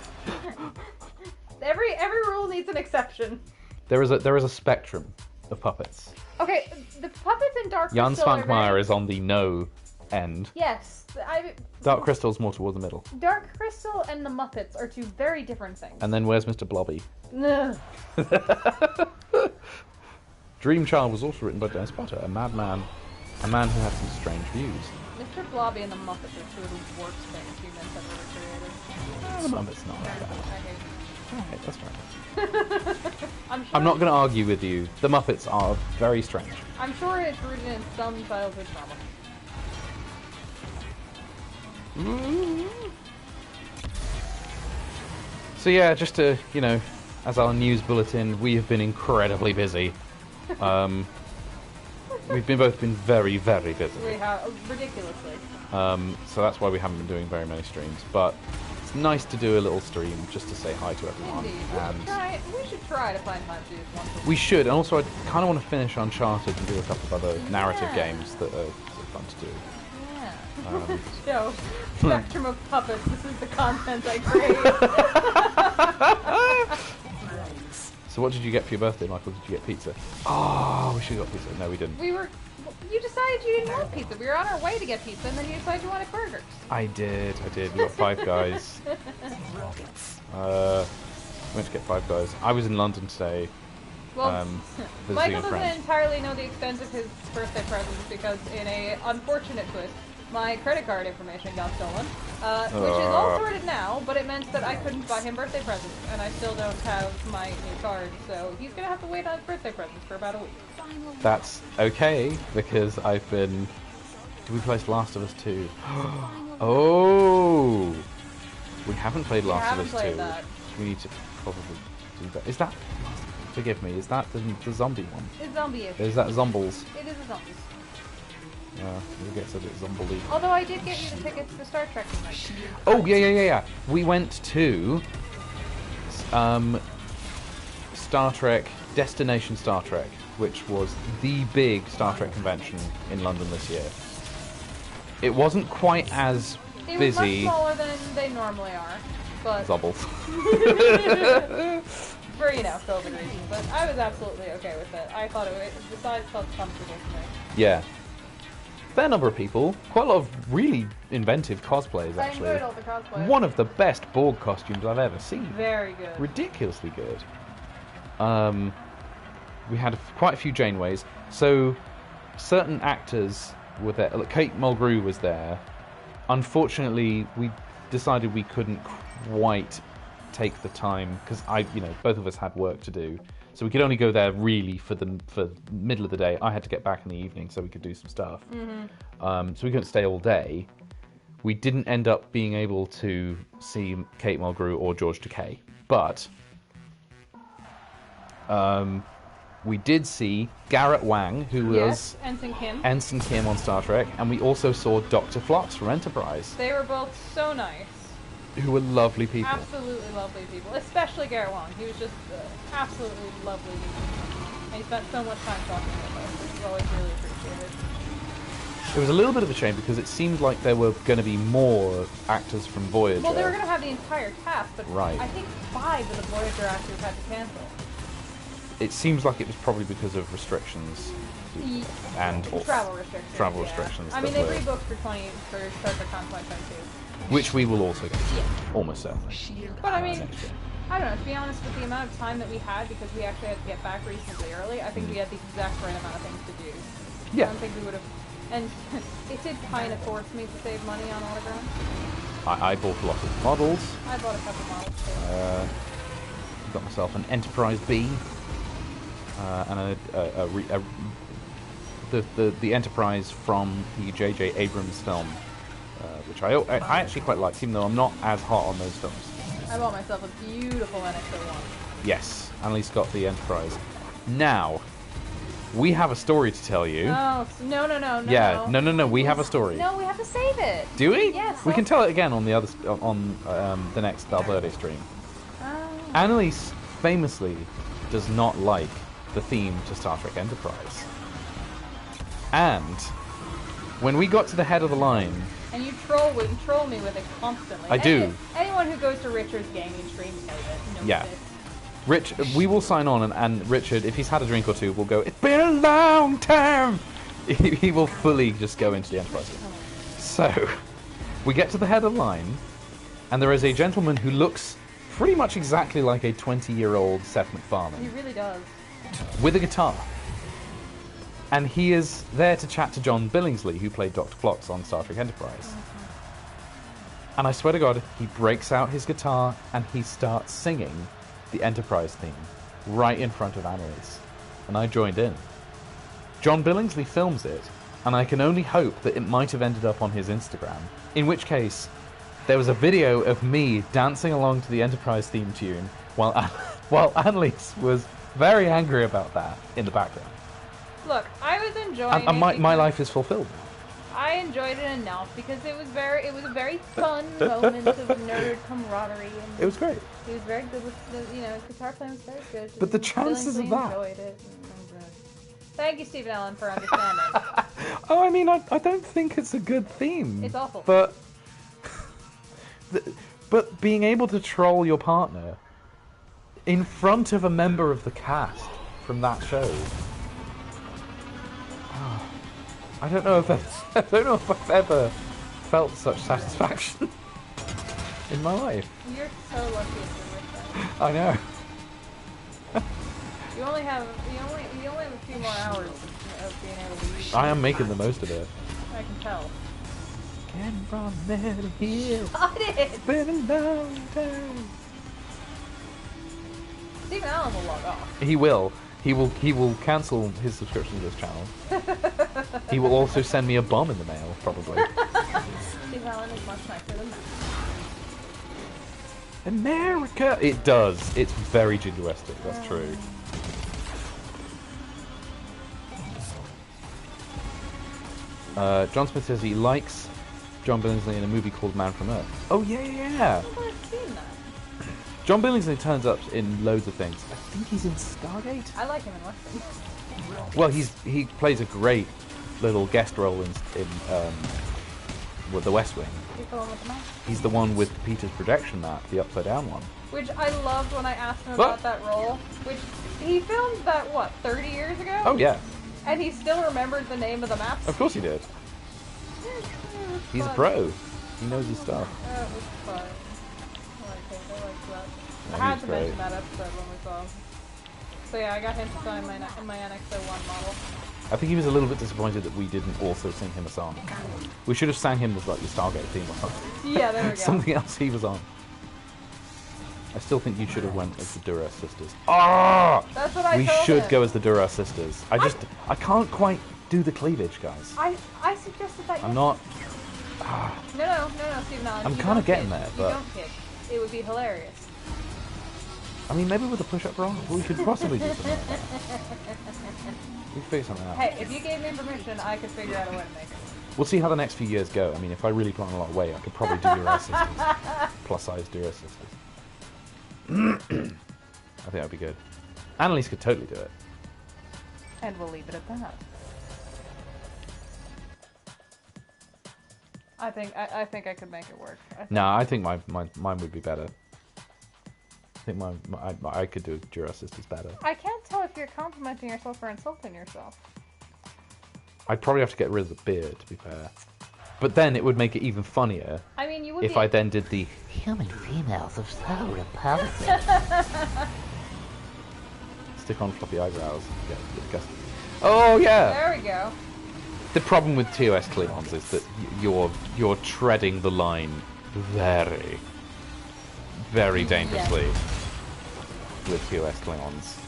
Every rule needs an exception.
There is a spectrum of puppets.
Okay, the puppets in Dark
Jan
Crystal are
Svankmajer
very...
is on the no end.
Yes.
Dark Crystal's more towards the middle.
Dark Crystal and the Muppets are two very different things.
And then where's Mr. Blobby?
Ugh.
Dream Child was also written by Dennis Potter, a madman, a man who had some strange views.
Mr. Blobby and the Muppets are two of the worst things humans have ever created.
The Muppets not that bad.
I hate them.
Alright, that's fair.
I'm sure
I'm not going to argue with you. The Muppets are very strange.
I'm sure it's rooted in some childhood trauma.
So yeah, just to, you know, as our news bulletin, we have been incredibly busy. We've both been very, very busy.
We have ridiculously.
So that's why we haven't been doing very many streams. But it's nice to do a little stream just to say hi to everyone.
Indeed.
And
We should try to find time to do this once a week.
we should. And also, I kind of want to finish Uncharted and do a couple of other narrative games that are fun to do.
Yeah. Joe, spectrum of puppets. This is the content I crave.
So what did you get for your birthday, Michael? Did you get pizza? Oh, we should have got pizza. No, we didn't.
You decided you didn't want pizza. We were on our way to get pizza, and then you decided you wanted burgers.
I did. We got Five Guys. Went to get Five Guys. I was in London today.
Well,
visiting
Michael
a
doesn't
friend.
entirely know the extent of his birthday presents because, in a unfortunate twist, my credit card information got stolen, which is all sorted now. But it meant that I couldn't buy him birthday presents, and I still don't have my new card. So he's gonna have to wait on his birthday presents for about a week.
That's okay because I've been. Did we play Last of Us 2? Oh, we haven't played Last of Us 2.
Played that.
We need to probably do that. Is that? Forgive me. Is that the zombie one?
It's zombie-ish.
Is that Zombles?
It is a zombie.
We'll get a bit zombie.
Although I did get you the tickets to Star Trek tonight.
Oh yeah. We went to Star Trek, Destination Star Trek, which was the big Star Trek convention in London this year. It wasn't quite as
It was
busy.
much smaller than they normally are, but
Zobbles.
for, you know, COVID reasons. But I was absolutely okay with it. I thought the size felt comfortable to me.
Yeah. Fair number of people. Quite a lot of really inventive cosplays,
I
actually.
enjoyed all the cosplay.
One of the best Borg costumes I've ever seen.
Very good.
Ridiculously good. We had quite a few Janeways. So, certain actors were there. Like, Kate Mulgrew was there. Unfortunately, we decided we couldn't quite take the time because both of us had work to do. So we could only go there really for the middle of the day. I had to get back in the evening so we could do some stuff. So we couldn't stay all day. We didn't end up being able to see Kate Mulgrew or George Takei, but we did see Garrett Wang, who was
Ensign Kim
on Star Trek, and we also saw Dr. Phlox from Enterprise.
They were both so nice.
Who were lovely people.
Absolutely lovely people. Especially Garrett Wang. He was just absolutely lovely. And he spent so much time talking with us, which is always really appreciated.
It was a little bit of a shame because it seemed like there were going to be more actors from Voyager.
Well, they were going to have the entire cast, but
right.
I think 5 of the Voyager actors had to cancel.
It seems like it was probably because of restrictions and
travel restrictions. I mean, they rebooked for Star Trek Con 2022.
Which we will also get to, almost certainly.
But I mean, I don't know, to be honest, with the amount of time that we had, because we actually had to get back reasonably early, I think we had the exact right amount of things to do.
Yeah.
I don't think we would have... And it did kind of force me to save money on autographs.
I bought a lot of models.
I bought a couple models too.
Got myself an Enterprise B. And the Enterprise from the J.J. Abrams film. Which I actually quite liked, even though I'm not as hot on those films.
I bought myself a beautiful NX-01.
Yes, Annalise got the Enterprise. Now, we have a story to tell you.
Oh, no.
Yeah, no. We have a story.
No, we have to save it.
Do we?
Yes.
We can tell it again on the other the next Valverde stream.
Oh.
Annalise famously does not like the theme to Star Trek Enterprise. And when we got to the head of the line...
And you troll me with it constantly.
I do.
Anyone who goes to Richard's gaming streams knows it.
Yeah. We will sign on, and Richard, if he's had a drink or two, will go, "It's been a long time!" He will fully just go into the Enterprise game. So, we get to the head of the line, and there is a gentleman who looks pretty much exactly like a 20-year-old Seth MacFarlane.
He really does.
With a guitar. And he is there to chat to John Billingsley, who played Dr. Phlox on Star Trek Enterprise. And I swear to God, he breaks out his guitar and he starts singing the Enterprise theme right in front of Annalise. And I joined in. John Billingsley films it, and I can only hope that it might have ended up on his Instagram. In which case, there was a video of me dancing along to the Enterprise theme tune while Annalise was very angry about that in the background.
Look, I was enjoying
And
it.
my life is fulfilled.
I enjoyed it enough because it was a very fun moment of nerd camaraderie. And
It was great.
he was very good with his guitar playing was very good.
But the chances of that...
Enjoyed it. Thank you, Stephen Allen, for understanding.
Oh, I mean, I don't think it's a good theme.
It's awful.
But... but being able to troll your partner in front of a member of the cast from that show... I don't know if I've ever felt such satisfaction in my life.
You're so lucky it's been with
I know.
You only have a few more hours of being able to use it.
I am making the most of it.
I can tell.
Getting from there to here.
Got it!
It's been a long time.
Stephen Allen will log off.
He will. He will cancel his subscription to this channel. He will also send me a bomb in the mail, probably.
Stephen Allen is much nicer than that.
America! It does. It's very jingoistic, that's true. John Smith says he likes John Billingsley in a movie called Man from Earth. Oh, yeah!
I've seen that.
John Billingsley turns up in loads of things. I think he's in Stargate?
I like him in Western.
Well, he plays a great little guest role in with The West Wing.
He's the one with the map.
He's the one with Peter's projection map, the upside down one.
Which I loved when I asked him about that role. Which he filmed that 30 years ago?
Oh yeah,
And he still remembered the name of the maps.
of course he did. He's a pro. He knows his stuff.
That was fun. I liked that.
Yeah,
I had
he's
to
great.
mention that episode when we saw him. So yeah, I got him to sign my NX-01 model.
I think he was a little bit disappointed that we didn't also sing him a song. We should have sang him the Stargate theme or something.
Yeah, there we go.
Something else he was on. I still think you should have went as the Duras sisters. Ah!
That's what I
We
told
should
him.
go as the Duras sisters. I can't quite do the cleavage, guys.
I suggested that.
I'm not.
No, Stephen Allen.
I'm
you
kinda
don't
getting
kick.
there,
You
but-
don't kick. It would be hilarious.
I mean, maybe with a push-up bra, we could possibly do something like that. We could figure something out.
Hey, if you gave me permission, I could figure out a way to make it.
We'll see how the next few years go. I mean, if I really put on a lot of weight, I could probably do Duras sisters. Plus-size Duras sisters. I think that'd be good. Annalise could totally do it.
And we'll leave it at that. I think I could make it work.
No, I think mine would be better. I think I could do Duras sisters better.
I can't tell if you're complimenting yourself or insulting yourself.
I'd probably have to get rid of the beard, to be fair. But then it would make it even funnier
I mean, you would
if I then did the
Human females are so repulsive.
stick on floppy eyebrows. Get disgusting. Oh yeah.
There we go.
The problem with TOS Klingons is that you're treading the line very, very dangerously with TOS Klingons.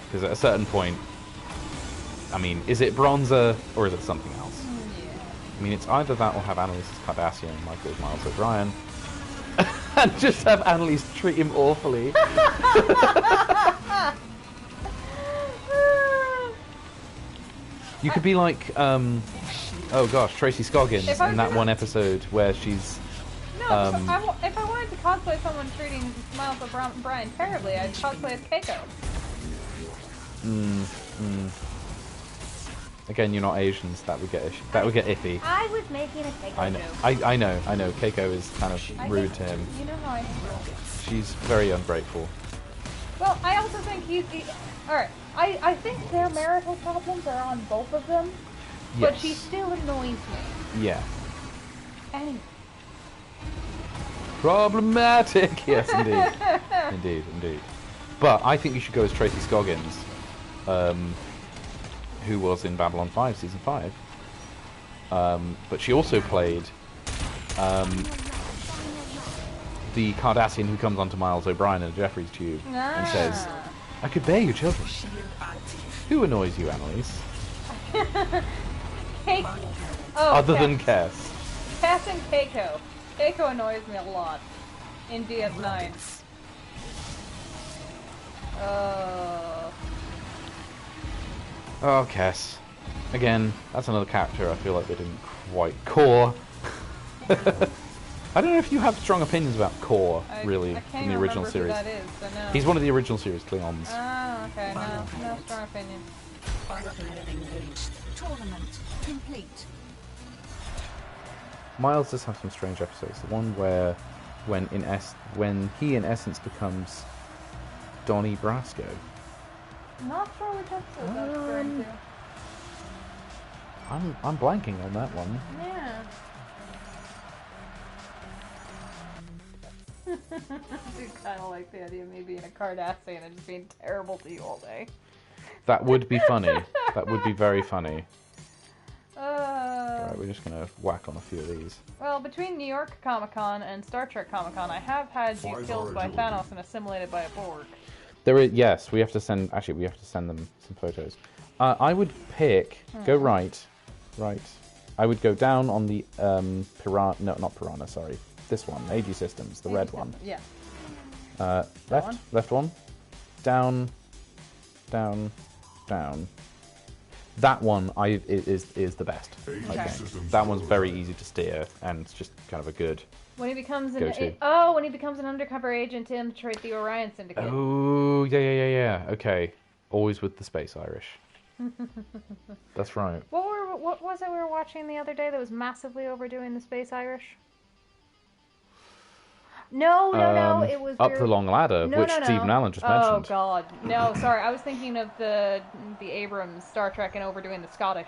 Because at a certain point, I mean, is it Bronzer or is it something else? I mean, it's either that or have Annalise as Cardassian and Michael as Miles O'Brien. And just have Annalise treat him awfully. You could be like, oh gosh, Tracy Scoggins
If I
in
was
that
gonna-
one episode where she's...
No, if I wanted to cosplay someone treating Miles O'Brien terribly, I'd cosplay as Keiko.
Again, you're not Asians. That would get iffy.
I was making a Keiko
I know.
joke.
I know. Keiko is kind of rude to him.
You know how I feel.
She's very ungrateful.
Well, I also think alright, I think their marital problems are on both of them, but
Yes.
she still annoys me.
Yeah.
Anyway.
Problematic. Yes, indeed. indeed. But I think you should go as Tracy Scoggins, who was in Babylon 5 season 5. But she also played the Cardassian who comes onto Miles O'Brien in a Jeffries tube and says, "I could bear your children." Who annoys you, Annalise?
Keiko. Oh,
Other than Cass.
Cass and Keiko. Keiko annoys me a lot in DS9.
Oh, Cass. Again, that's another character I feel like they didn't quite core. I don't know if you have strong opinions about Core, really,
I can't
from the original
remember
series.
Who that is, so no.
He's one of the original series Klingons.
Oh, okay, no strong opinion.
Tournament complete.
Miles does have some strange episodes. The one where, when he in essence becomes Donnie Brasco.
Not sure which episode that's referring to.
I'm blanking on that one.
Yeah. I do kind of like the idea of me being a Cardassian and just being terrible to you all day.
That would be funny. That would be very funny.
Uh,
Right, we're just gonna whack on a few of these.
well, between New York Comic Con and Star Trek Comic Con, I have had you killed by Thanos and assimilated by a Borg.
There is, yes, we have to send. Actually, we have to send them some photos. I would pick. Go right. I would go down on the Piranha. No, not Piranha. Sorry, this one. AG Systems, the red one.
Yeah.
Left. Left one. Down. Down. Down. That one is the best. I think. That one's very easy to steer and it's just kind of a good.
When he becomes
Go-to.
an undercover agent to infiltrate the Orion Syndicate.
Oh yeah. Okay. Always with the Space Irish. That's right.
What was it we were watching the other day that was massively overdoing the Space Irish? No, it was
Up the Long Ladder, which Stephen Allen just mentioned.
Oh God, no, sorry, I was thinking of the Abrams Star Trek and overdoing the Scottish.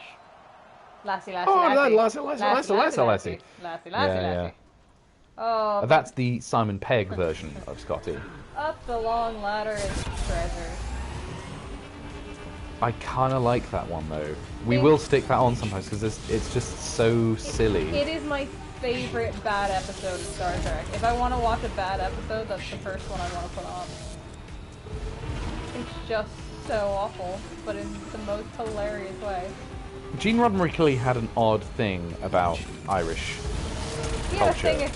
Lassie.
Yeah.
Oh,
That's the Simon Pegg version of Scotty.
up the long ladder is treasure.
I kind of like that one though. We will stick that on sometimes because it's just so silly.
It is my favorite bad episode of Star Trek. If I want to watch a bad episode, that's the first one I want to put on. It's just so awful, but in the most hilarious way.
Gene Roddenberry had an odd thing about Irish
He had a
culture.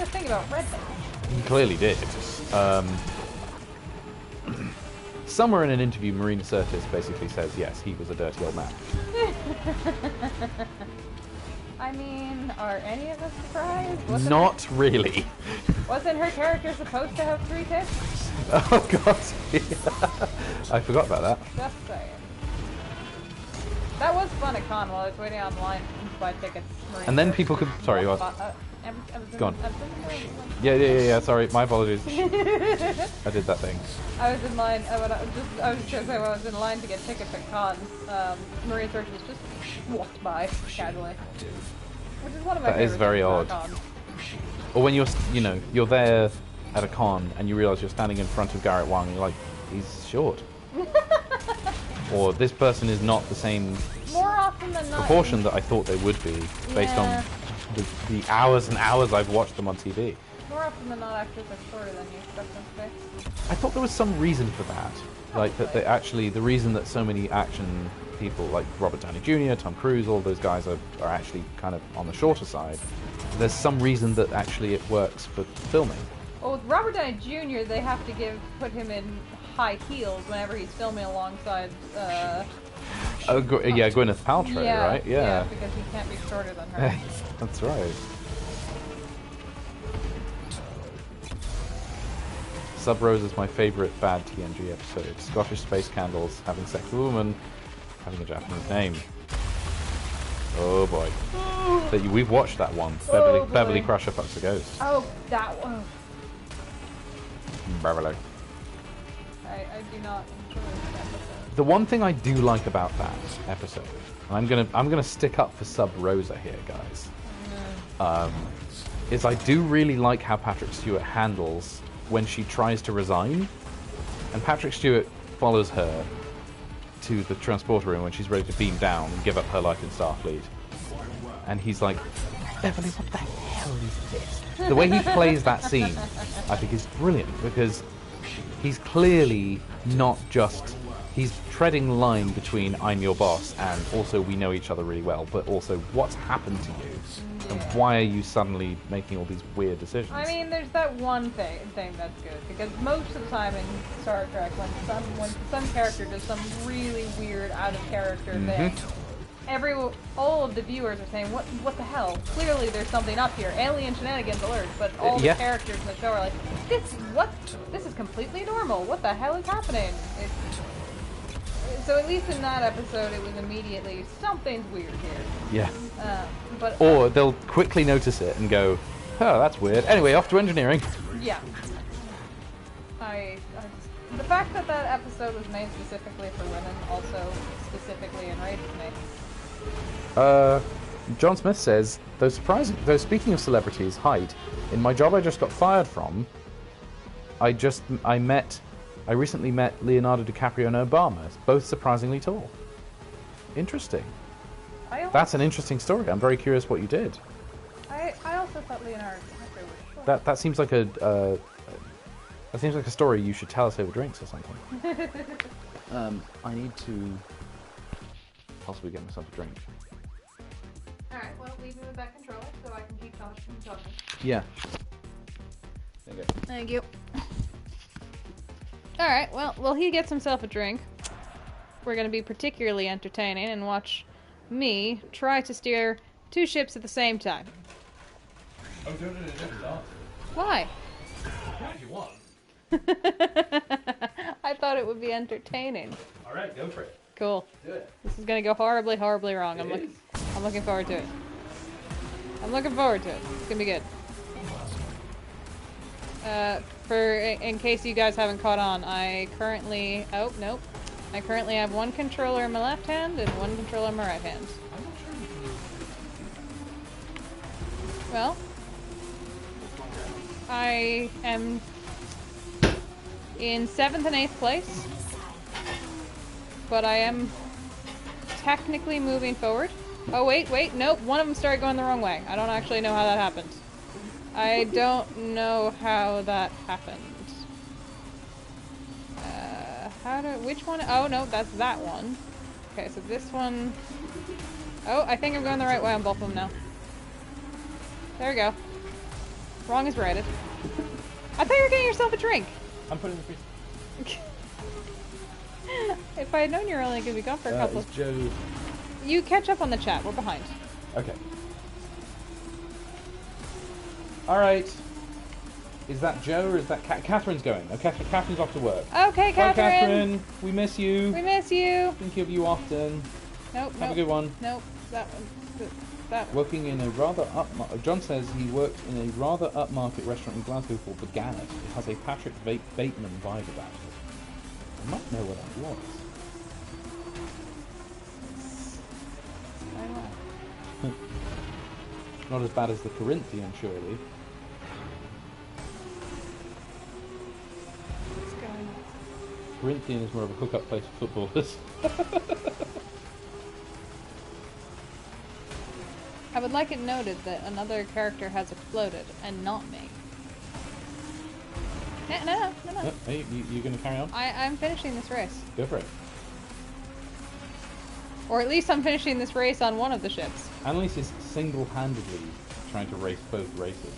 thing about rednecks.
He clearly did. Somewhere in an interview, Marina Sirtis basically says, yes, he was a dirty old man.
I mean, are any of us surprised?
Not really.
Wasn't her character supposed to have 3 tits?
Oh, God. I forgot about that.
Just saying. That was fun at con while I was waiting online to buy tickets. Marina
And then
Sirtis
people could... Sorry, you asked. Go on.
I
Yeah, sorry. My apologies. I did that thing.
was in line. I was just gonna say when I was in line to get tickets at cons. Marina Sirtis just walked by casually, which is one of my
That is
favorite
very
things
odd.
about cons.
Or when you're there at a con and you realise you're standing in front of Garrett Wang and you're like, he's short. Or this person is not the same
More often than not.
proportion that I thought they would be, based
Yeah.
on the hours and hours I've watched them on TV.
More often than not, actors are shorter than you expect them to be.
I thought there was some reason for that. Like, that they actually, the reason that so many action people like Robert Downey Jr., Tom Cruise, all those guys are actually kind of on the shorter side. There's some reason that actually it works for filming.
Well, with Robert Downey Jr., they have to put him in high heels whenever he's filming alongside
Oh, yeah, Gwyneth Paltrow, right?
Yeah, because he can't be shorter than her.
That's right. Sub Rose is my favourite bad TNG episode. Scottish space candles, having sex with a woman, having a Japanese name. Oh boy. We've watched that one. Beverly Crusher fucks a ghost.
Oh, that one.
Beverly.
I do not enjoy that episode.
The one thing I do like about that episode, and I'm gonna stick up for Sub Rosa here, guys. Is I do really like how Patrick Stewart handles when she tries to resign, and Patrick Stewart follows her to the transporter room when she's ready to beam down and give up her life in Starfleet. And he's like, Beverly, what the hell is this? The way he plays that scene, I think is brilliant, because he's clearly not just... He's treading the line between I'm your boss and also we know each other really well, but also what's happened to you? And why are you suddenly making all these weird decisions?
I mean, there's that one thing that's good, because most of the time in Star Trek, when some character does some really weird, out of character thing, all of the viewers are saying, what the hell? Clearly there's something up here. Alien shenanigans alert. But all the characters in the show are like, this is completely normal. What the hell is happening? So at least in that episode, it was immediately, something's weird here.
Yeah.
Or
they'll quickly notice it and go, oh, that's weird. Anyway, off to engineering.
Yeah. The fact that episode was made specifically for women also specifically enrages me.
John Smith says, though speaking of celebrities' height, in my job I just got fired from, I recently met Leonardo DiCaprio and Obama, both surprisingly tall. Interesting. That's an interesting story. I'm very curious what you did.
I also thought Leonardo DiCaprio was short.
That seems like a story you should tell us over drinks or something. I need to possibly get myself a drink.
Alright, well, leave me with that controller so I can keep talking.
Yeah. There you go.
Thank you. Alright, well, while he gets himself a drink, we're going to be particularly entertaining and watch me try to steer two ships at the same time.
Oh, don't.
Why?
What do you want?
I thought it would be entertaining.
Alright, go for it.
Cool.
Do it.
This is going to go horribly, horribly wrong. I'm looking forward to it. I'm looking forward to it. It's going to be good. In case you guys haven't caught on, I currently have one controller in my left hand and one controller in my right hand. Well, I am in 7th and 8th place, but I am technically moving forward. Oh wait, nope, one of them started going the wrong way. I don't actually know how that happened. I don't know how that happened. Which one? Oh no, that's that one. Okay, so this one... Oh, I think I'm going the right way on both of them now. There we go. Wrong is righted. I thought you were getting yourself a drink.
I'm putting the freezer.
If I had known you were only going to be gone for a couple of...
Joe...
You catch up on the chat, we're behind.
Okay. Alright. Is that Joe or is that Catherine's going? Oh, Catherine's off to work.
Okay, Catherine.
Bye, Catherine. We miss you.
We miss you.
Think of you often.
Nope.
Have a good one.
Nope. That one. That one.
Working in a rather John says he worked in a rather upmarket restaurant in Glasgow called The Gannet. It has a Patrick Bateman vibe about it. I might know what that was.
I know.
Not as bad as the Corinthian, surely.
What's going on?
Corinthian is more of a hookup place for footballers.
I would like it noted that another character has exploded, and not me. No.
Hey, you going to carry on?
I'm finishing this race.
Go for it.
Or at least I'm finishing this race on one of the ships.
Annalise is single-handedly trying to race both races.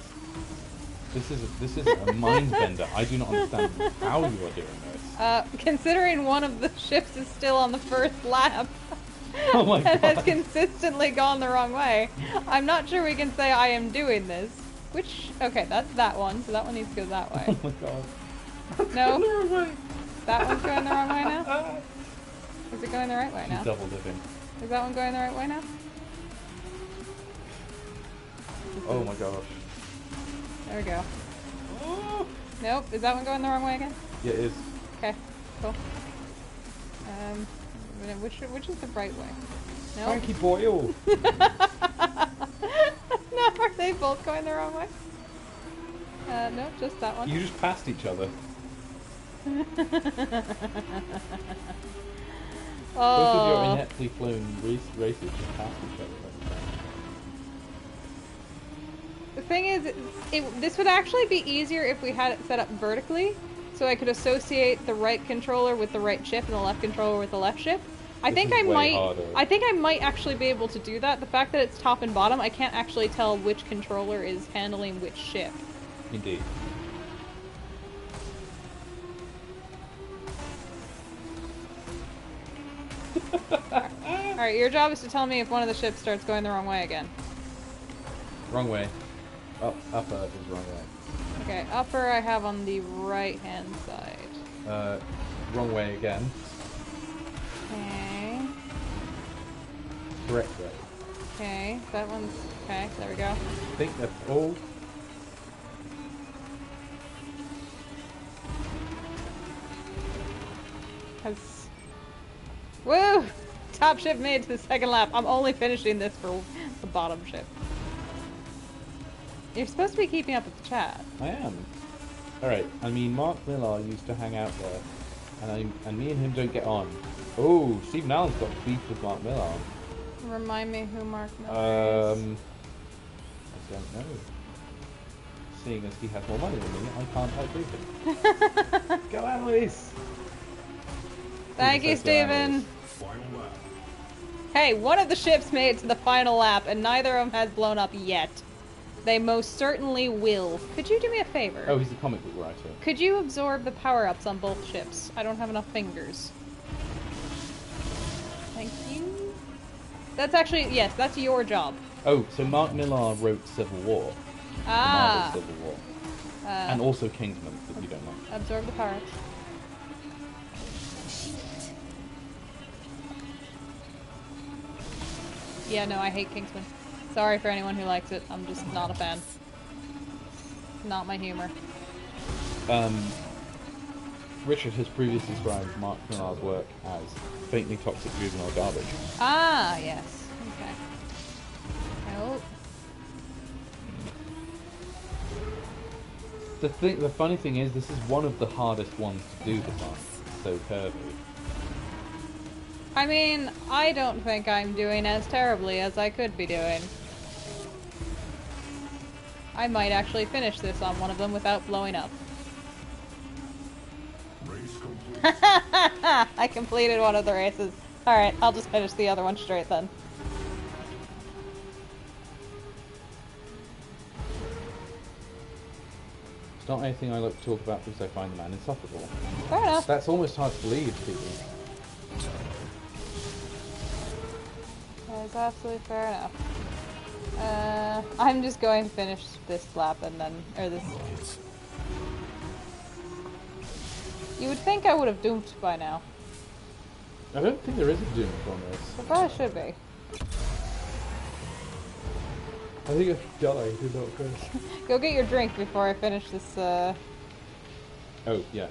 This is a mind bender. I do not understand how you are doing this.
Considering one of the ships is still on the first lap.
Oh my
and has
God.
consistently gone the wrong way. I'm not sure we can say I am doing this. Which, okay, that's that one, so that one needs to go that way.
Oh my God.
No,
The wrong way.
that one's going the wrong way now? Is it going the right way
She's
now?
double dipping.
Is that one going the right way now?
Oh my gosh.
There we go. Nope, is that one going the wrong way again?
Yeah, it is.
Okay, cool. Which is the right way? No.
Frankie Boyle.
No, are they both going the wrong way? No, just that one.
You just passed each other. Both of your
Oh,
ineptly flown races just passed each other.
the thing is, this would actually be easier if we had it set up vertically, so I could associate the right controller with the right chip and the left controller with the left chip. I
This
think
is
I
way
might.
harder.
I think I might actually be able to do that. The fact that it's top and bottom, I can't actually tell which controller is handling which chip.
Indeed.
Alright, your job is to tell me if one of the ships starts going the wrong way again.
Wrong way. Upper is wrong way.
Okay, upper I have on the right hand side.
Wrong way again.
Okay.
Correct way.
Okay, that one's... Okay, there we go.
I think they're all...
Has... Woo! Top ship made to the second lap. I'm only finishing this for the bottom ship. You're supposed to be keeping up with the chat.
I am. Alright, I mean, Mark Millar used to hang out there, and me and him don't get on. Oh, Stephen Allen's got beef with Mark Millar.
Remind me who Mark Miller is.
I don't know. Seeing as he has more money than me, I can't outdo him. Go Annalise!
Thank you, Steven. Hey, one of the ships made it to the final lap, and neither of them has blown up yet. They most certainly will. Could you do me a favor?
Oh, he's a comic book writer.
Could you absorb the power-ups on both ships? I don't have enough fingers. Thank you. That's actually, yes, that's your job.
Oh, so Mark Millar wrote Civil War.
Ah.
The Marvel Civil War. And also Kingsman, if you don't know.
Absorb the power-ups. Yeah, no, I hate Kingsman. Sorry for anyone who likes it. I'm just not a fan. Not my humor.
Richard has previously described Mark Millar's work as faintly toxic juvenile garbage.
Ah, yes. Okay. Oh.
The funny thing is, this is one of the hardest ones to do this on. It's so curvy.
I mean, I don't think I'm doing as terribly as I could be doing. I might actually finish this on one of them without blowing up. I completed one of the races. Alright, I'll just finish the other one straight then.
It's not anything I like to talk about because I find the man insufferable.
Fair enough.
That's almost hard to believe, people.
That is absolutely fair enough. I'm just going to finish this lap and then, or this. You would think I would have doomed by now.
I don't think there is a doom on this.
There probably should be.
I think if you die, you're not good.
Go get your drink before I finish this,
Oh, yeah.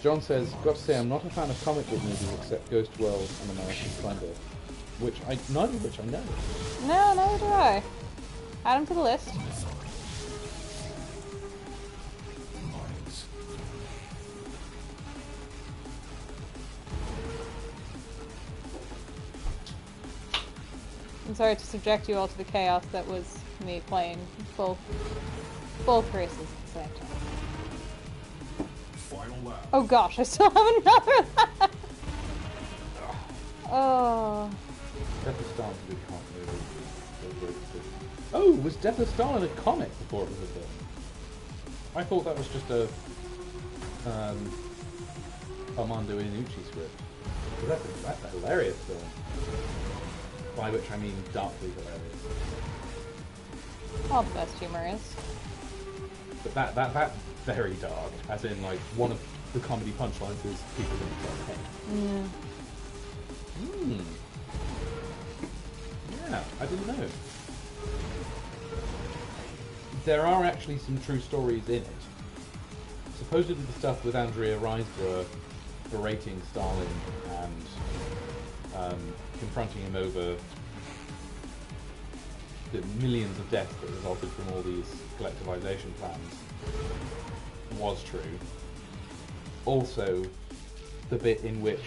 John says, got to say, I'm not a fan of comic book movies except Ghost World and American Splendor. Neither of which I know.
No, neither do I. Add them to the list. I'm sorry to subject you all to the chaos that was me playing both races at the same time. Oh gosh, I still have another lap! Oh.
Death of Stalin is a good comic movie. Oh, was Death of Stalin a comic before it was a film? I thought that was just a Armando Iannucci script. That's a hilarious film. By which I mean darkly hilarious.
All the best humor is.
But that's very dark. As in, like, one of the comedy punchlines is people didn't try to pay.
Yeah.
Yeah, I didn't know. There are actually some true stories in it. Supposedly the stuff with Andrea Riseborough berating Stalin and confronting him over the millions of deaths that resulted from all these collectivization plans was true. Also, the bit in which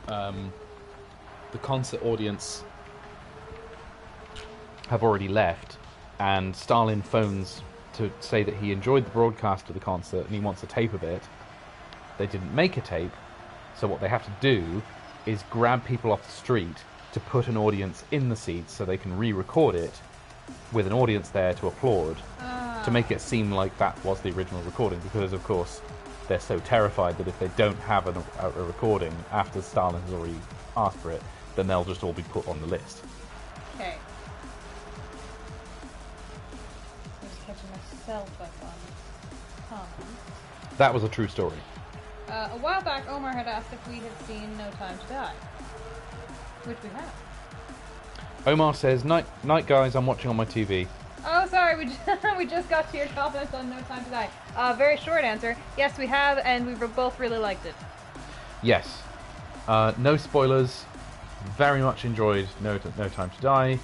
the concert audience have already left, and Stalin phones to say that he enjoyed the broadcast of the concert and he wants a tape of it. They didn't make a tape, so what they have to do is grab people off the street to put an audience in the seats so they can re-record it with an audience there to applaud, to make it seem like that was the original recording, because of course they're so terrified that if they don't have a recording after Stalin has already asked for it, then they'll just all be put on the list.
Okay. Just catching myself up on comments.
That was a true story.
A while back, Omar had asked if we had seen No Time to Die, which we have.
Omar says, night guys, I'm watching on my TV.
Oh, sorry, we just got to your comments on No Time to Die. Very short answer. Yes, we have, and we both really liked it.
Yes. No spoilers. Very much enjoyed No Time to Die.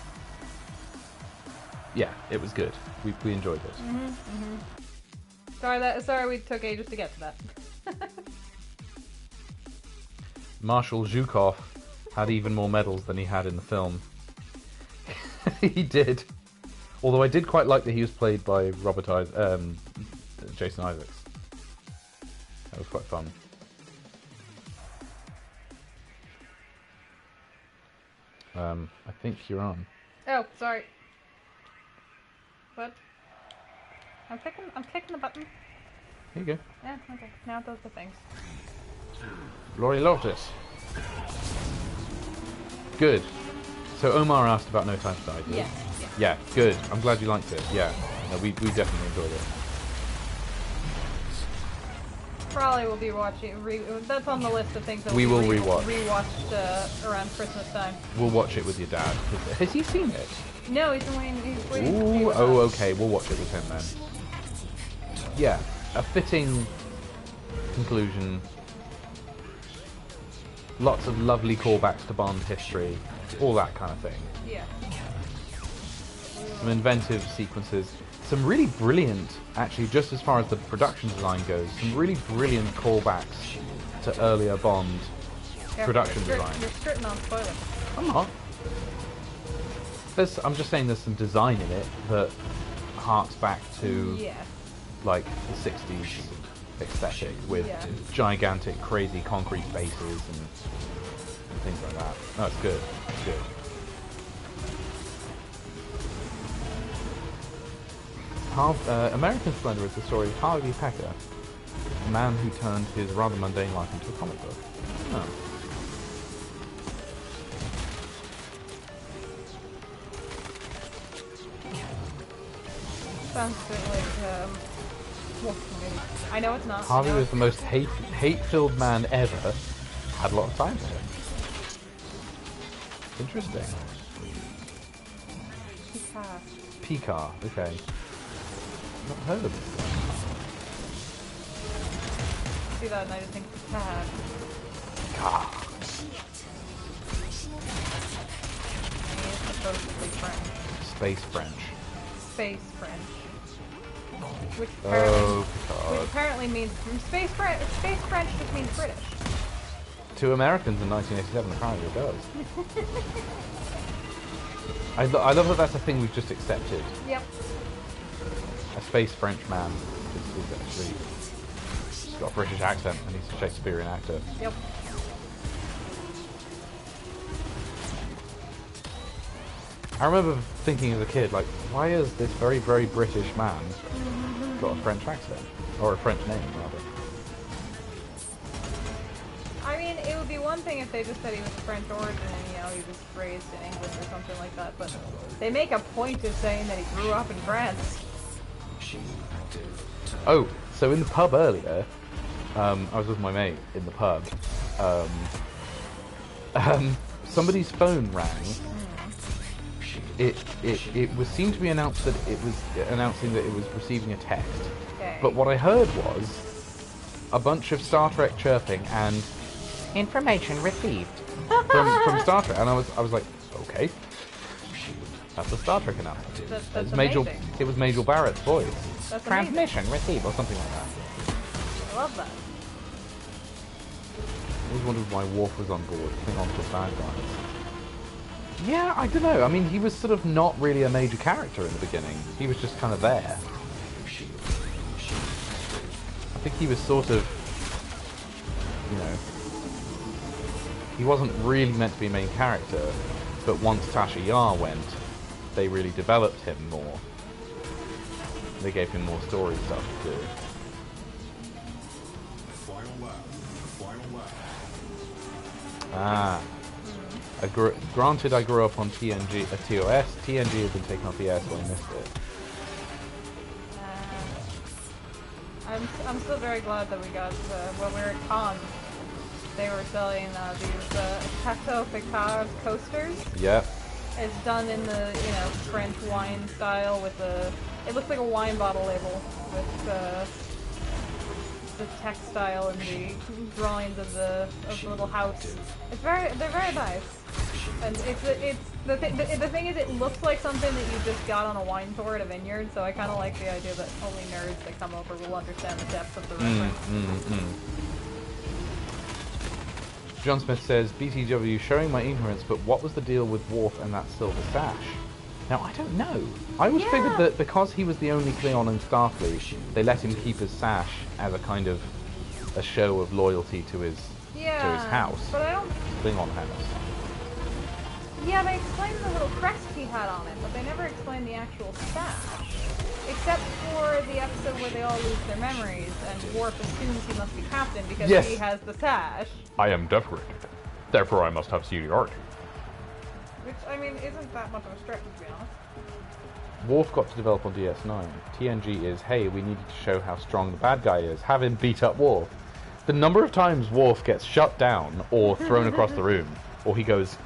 Yeah, it was good. We enjoyed it.
Sorry we took ages to get to that.
Marshal Zhukov had even more medals than he had in the film. He did. Although I did quite like that he was played by Jason Isaacs. That was quite fun. I think you're on.
Oh, sorry. What? I'm clicking the button.
Here you go.
Yeah, okay. Now it does the things.
Lori Lotus. Good. So Omar asked about No Time to Die, did he?
Yeah.
Yeah, good. I'm glad you liked it. Yeah. No, we definitely enjoyed it.
Probably will be watching. That's on the list of things that
We will
rewatched around Christmas time.
We'll watch it with your dad. Has he seen it?
No, he's waiting for you
Ooh,
with
oh,
us.
okay. We'll watch it with him then. Yeah, a fitting conclusion. Lots of lovely callbacks to Bond history, all that kind of thing.
Yeah.
Some inventive sequences. Some really brilliant, actually, just as far as the production design goes, some really brilliant callbacks to earlier Bond production design.
You're skirting on spoilers.
I'm not. I'm just saying there's some design in it that harks back to like the 60s aesthetic with gigantic, crazy concrete bases and things like that. No, it's good. It's good. American Splendor is the story of Harvey Pecker, a man who turned his rather mundane life into a comic book. Oh.
Sounds a bit like, I know it's not.
Harvey was the most hate-filled man ever. Had a lot of time for him. Interesting. Picard, okay. Not heard of this guy.
See that and I just think Picard.
Picard.
He's supposedly French.
Space French.
Space French. Which apparently means Space French just means British.
To Americans in 1987, apparently it does. I love that that's a thing we've just accepted.
Yep.
A space French man is actually he's got a British accent and he's a Shakespearean actor.
Yep.
I remember thinking as a kid, like, why is this very, very British man got a French accent? Or a French name, rather.
I mean, it would be one thing if they just said he was of French origin and, you know, he was raised in England or something like that, but they make a point of saying that he grew up in France.
Oh, so in the pub earlier, I was with my mate in the pub. Somebody's phone rang. It was seemed to be announced that it was announcing that it was receiving a text.
Okay.
But what I heard was a bunch of Star Trek chirping and information received from Star Trek, and I was like, okay, that's a Star Trek announcement.
That's
Major,
amazing.
it was Major Barrett's voice.
That's
Transmission received or something like that.
I love that.
I always wondered why Worf was on board. Klingons were bad guys. Yeah, I don't know. I mean, he was sort of not really a major character in the beginning. He was just kind of there. I think he was sort of, you know, he wasn't really meant to be a main character, but once Tasha Yar went, they really developed him more. They gave him more story stuff to do. Ah. Granted, I grew up on TNG, TOS. TNG has been taken off the air, so I missed it.
I'm still very glad that we got, when we were at Con, they were selling these Chateau Picard coasters.
Yep.
It's done in the, you know, French wine style with the, it looks like a wine bottle label with the textile and the drawings of the little house. They're very nice. And the thing is, it looks like something that you just got on a wine tour at a vineyard, so I kind of like the idea that only nerds that come over will understand the depth of the reference.
John Smith says, BTW, showing my ignorance, but what was the deal with Worf and that silver sash? Now, I don't know. I always figured that because he was the only Klingon in Starfleet, they let him keep his sash as a kind of a show of loyalty to his house.
But I don't...
Klingon house.
Yeah, they explained the little crest he had on it, but they never explained the actual sash. Except for the episode where they all lose their memories, and Worf assumes he must be captain because he has the sash.
I am decorated. Therefore, I must have seniority.
Which, I mean, isn't that much of a stretch, to be honest.
Worf got to develop on DS9. TNG is, hey, we needed to show how strong the bad guy is. Have him beat up Worf. The number of times Worf gets shut down or thrown across the room, or he goes,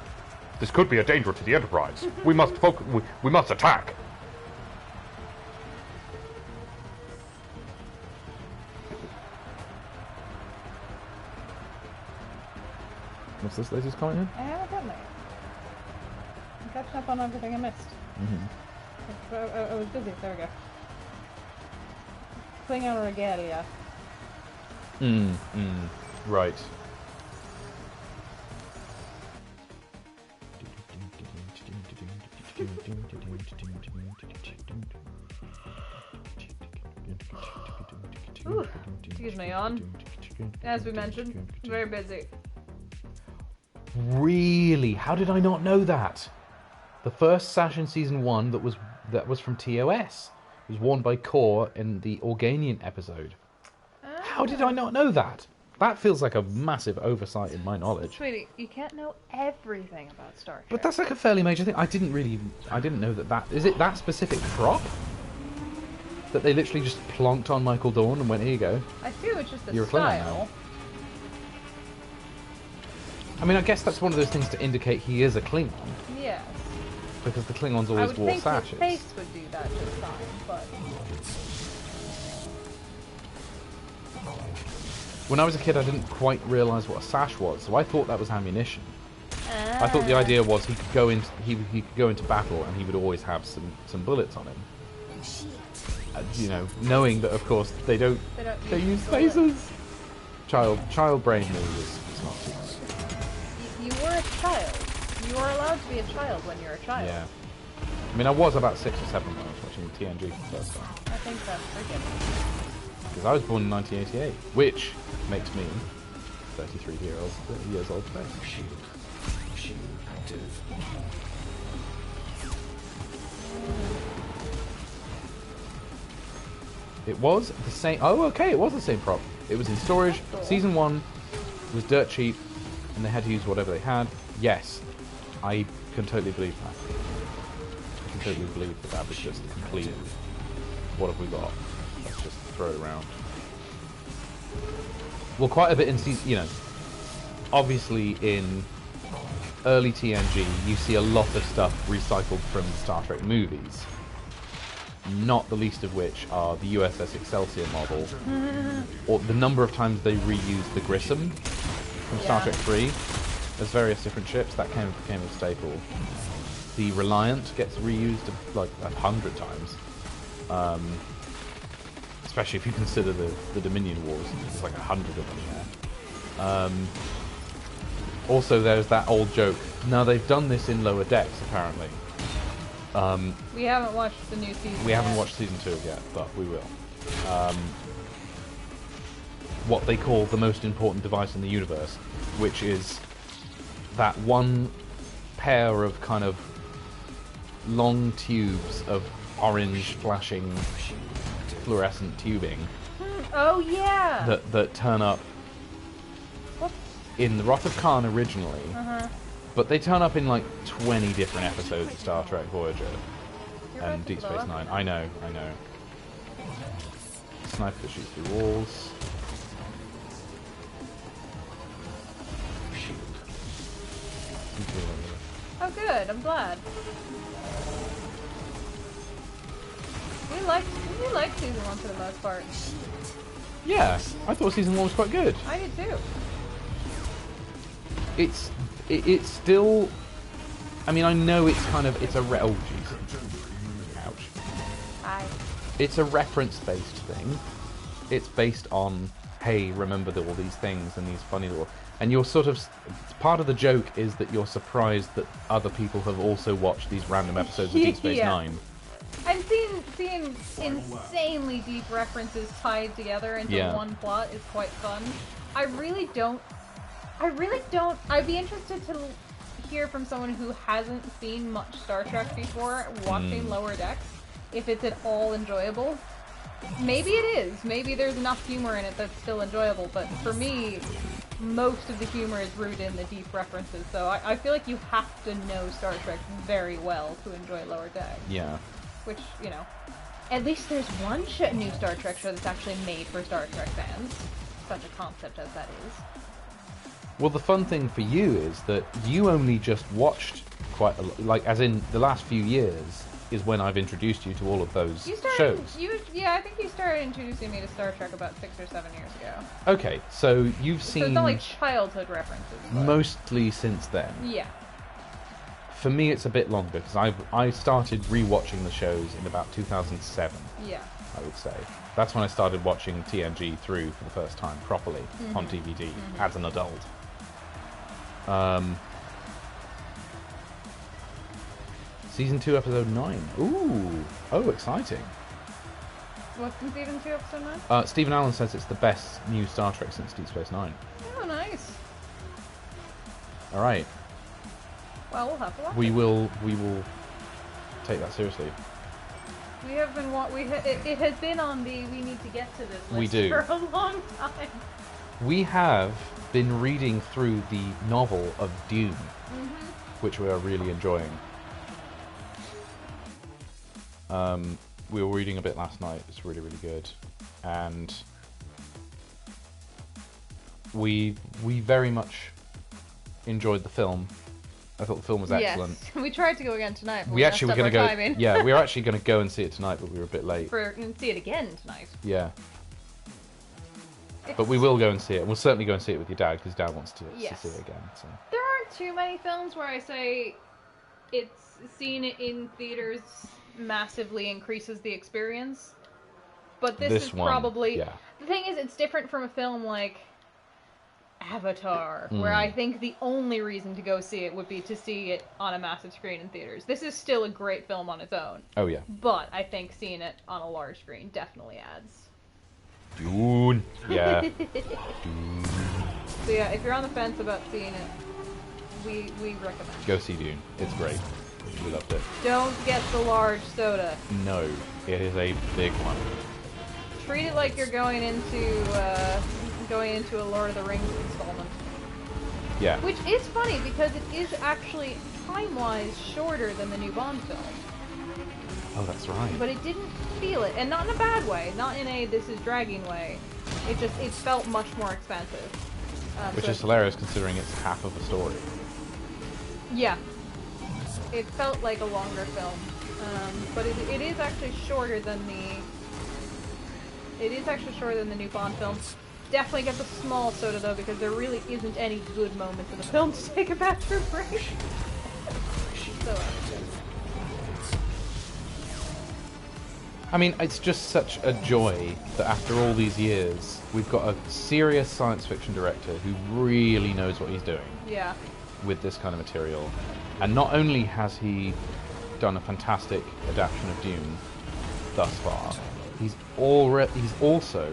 this could be a danger to the Enterprise. We must focus. We must attack. What's this latest comment
I haven't gotten there yet. I'm catching up on everything I missed. I was busy. There we go. Klingon regalia.
Right.
Ooh, excuse me, on. As we mentioned, very busy.
Really? How did I not know that? The first sash in season 1 that was from TOS was worn by Kor in the Organian episode. How did I not know that? That feels like a massive oversight in my knowledge.
Sweetie, you can't know everything about Star Trek.
But that's like a fairly major thing. I didn't know that is it that specific prop? That they literally just plonked on Michael Dorn and went, here you go.
I feel it's just
You're
a
a Klingon
style.
now. I mean, I guess that's one of those things to indicate he is a Klingon.
Yes.
Because the Klingons
I
always
would
wore
think
sashes.
his face would do that just fine, but...
When I was a kid, I didn't quite realise what a sash was, so I thought that was ammunition. I thought the idea was he could go into battle and he would always have some bullets on him. You know, knowing that of course they use phasers. Child brain move is not too much.
You were a child. You are allowed to be a child when you're a child.
Yeah. I mean, I was about 6 or 7 when I was watching TNG for the first time.
I think that's freaking.
Because I was born in 1988, which makes me 33 years old today. It was the same. Oh, okay, it was the same prop. It was in storage. Season 1 was dirt cheap. and they had to use whatever they had. Yes, I can totally believe that. I can totally believe that was just complete. What have we got? Let's just throw it around. Well, quite a bit in season, you know, obviously in early TNG, you see a lot of stuff recycled from Star Trek movies. Not the least of which are the USS Excelsior model, or the number of times they reused the Grissom from Star Trek 3 as various different ships. That became a staple. The Reliant gets reused like 100 times. Especially if you consider the Dominion Wars, there's like 100 of them there. Also, there's that old joke. Now they've done this in Lower Decks, apparently.
We haven't watched the new season.
We haven't watched season 2 yet, but we will. What they call the most important device in the universe, which is that one pair of kind of long tubes of orange flashing fluorescent tubing
Oh yeah.
that turn up
Whoops.
in the Wrath of Khan originally, but they turn up in like 20 different episodes of Star Trek Voyager and Deep Space Nine. I know. Sniper that shoots through walls.
Oh good, I'm glad. We liked season 1 for the most part.
Yeah, I thought season 1 was quite good.
I did too.
It's still. I mean, I know it's kind of oh jeez, ouch.
Hi.
It's a reference-based thing. It's based on, hey, remember all these things and these funny little. And you're sort of part of the joke is that you're surprised that other people have also watched these random episodes of Deep Space Nine.
And seeing insanely deep references tied together into one plot is quite fun. I'd be interested to hear from someone who hasn't seen much Star Trek before watching Lower Decks, if it's at all enjoyable. Maybe it is. Maybe there's enough humor in it that's still enjoyable, but for me, most of the humor is rooted in the deep references, so I feel like you have to know Star Trek very well to enjoy Lower Decks.
Yeah.
Which, you know, at least there's one new Star Trek show that's actually made for Star Trek fans. Such a concept as that is.
Well, the fun thing for you is that you only just watched quite a lot, like, as in the last few years is when I've introduced you to all of those shows.
I think you started introducing me to Star Trek about 6 or 7 years ago.
Okay, so you've seen...
So it's not like childhood references. But...
mostly since then.
Yeah.
For me, it's a bit longer, because I started rewatching the shows in about 2007,
yeah.
I would say. That's when I started watching TNG through for the first time, properly, on DVD, as an adult. Season 2, Episode 9. Ooh! Oh, exciting.
What's in Season 2, Episode 9?
Stephen Allen says it's the best new Star Trek since Deep Space Nine.
Oh, nice.
Alright.
Well, we'll have to watch it.
We will take that seriously.
We have been it has been on the we need to get to this list for a long time.
We have been reading through the novel of Dune, which we are really enjoying. We were reading a bit last night. It's really, really good, and we very much enjoyed the film. I thought the film was excellent.
Yes. We tried to go again tonight, but
we actually were going to go.
Timing.
Yeah, we were actually going to go and see it tonight, but we were a bit late.
And see it again tonight.
Yeah. But we will go and see it. We'll certainly go and see it with your dad, because Dad wants to see it again. So.
There aren't too many films where I say it's seen in theaters massively increases the experience. But this is probably...
Yeah.
The thing is, it's different from a film like Avatar, where I think the only reason to go see it would be to see it on a massive screen in theaters. This is still a great film on its own.
Oh, yeah.
But I think seeing it on a large screen definitely adds.
Dune. Yeah.
Dune. So yeah, if you're on the fence about seeing it, we recommend.
Go see Dune. It's great. We loved it.
Don't get the large soda.
No, it is a big one.
Treat it like you're going into a Lord of the Rings installment.
Yeah.
Which is funny because it is actually time-wise shorter than the new Bond film.
Oh, that's right.
But it didn't feel it, and not in a bad way, not in a this is dragging way. It felt much more expensive.
Which
so
is hilarious considering it's half of a story.
Yeah. It felt like a longer film. But it is actually shorter than the... It is actually shorter than the new Bond film. Definitely gets a small soda though, because there really isn't any good moments in the film to take a bathroom break. So,
I mean, it's just such a joy that after all these years, we've got a serious science fiction director who really knows what he's doing
yeah.
with this kind of material. And not only has he done a fantastic adaptation of Dune thus far, he's also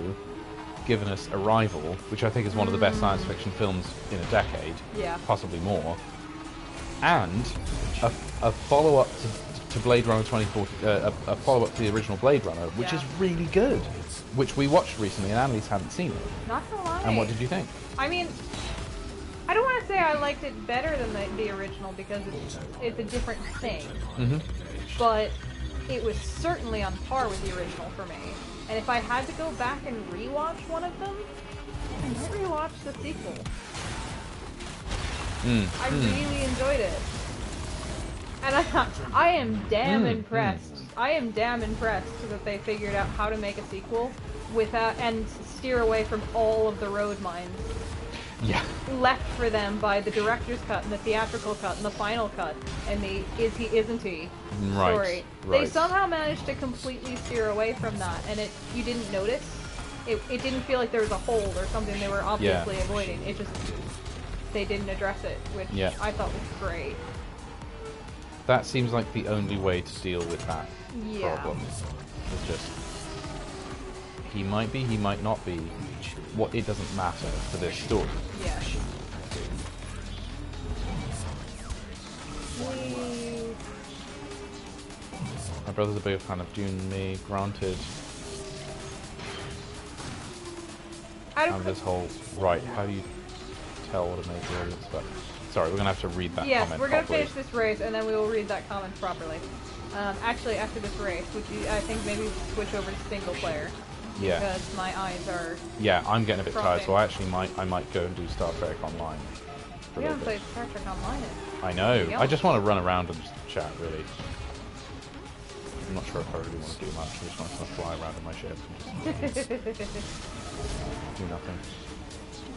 given us Arrival, which I think is one of the best science fiction films in a decade,
Yeah.
possibly more, and a follow-up to Blade Runner 2040, a follow-up to the original Blade Runner, which
Yeah.
is really good, which we watched recently, and Annalise hadn't seen it.
Not gonna lie.
And what did you think?
I mean, I don't want to say I liked it better than the original because it's a different thing.
Mm-hmm.
But it was certainly on par with the original for me. And if I had to go back and rewatch one of them, I might rewatch the sequel. I really enjoyed it. And I am damn impressed. I am damn impressed that they figured out how to make a sequel without and steer away from all of the road mines
Yeah.
left for them by the director's cut and the theatrical cut and the final cut and the is he isn't he
Right,
story.
right.
They somehow managed to completely steer away from that, and you didn't notice. It didn't feel like there was a hole or something they were obviously avoiding. It just they didn't address it, which I thought was great.
That seems like the only way to deal with that
Yeah.
problem. It's just he might be, he might not be. What it doesn't matter for this story.
Yeah.
My brother's a bigger fan of Dune than me, granted. And this whole right, how do you tell what a major audience? But sorry, we're gonna have to read that
Yes,
comment
we're gonna
properly.
finish this race and then we will read that comment properly. Actually, after this race, I think maybe switch over to single player.
Yeah.
Because my eyes are.
Yeah, I'm getting a bit tired, so
Frothing.
I might go and do Star Trek Online. For a
We
little
haven't played
bit.
Star Trek Online.
I know.
Yeah.
I just want to run around and just chat, really. I'm not sure if I really want to do much. I just want to fly around in my ship and just do nothing.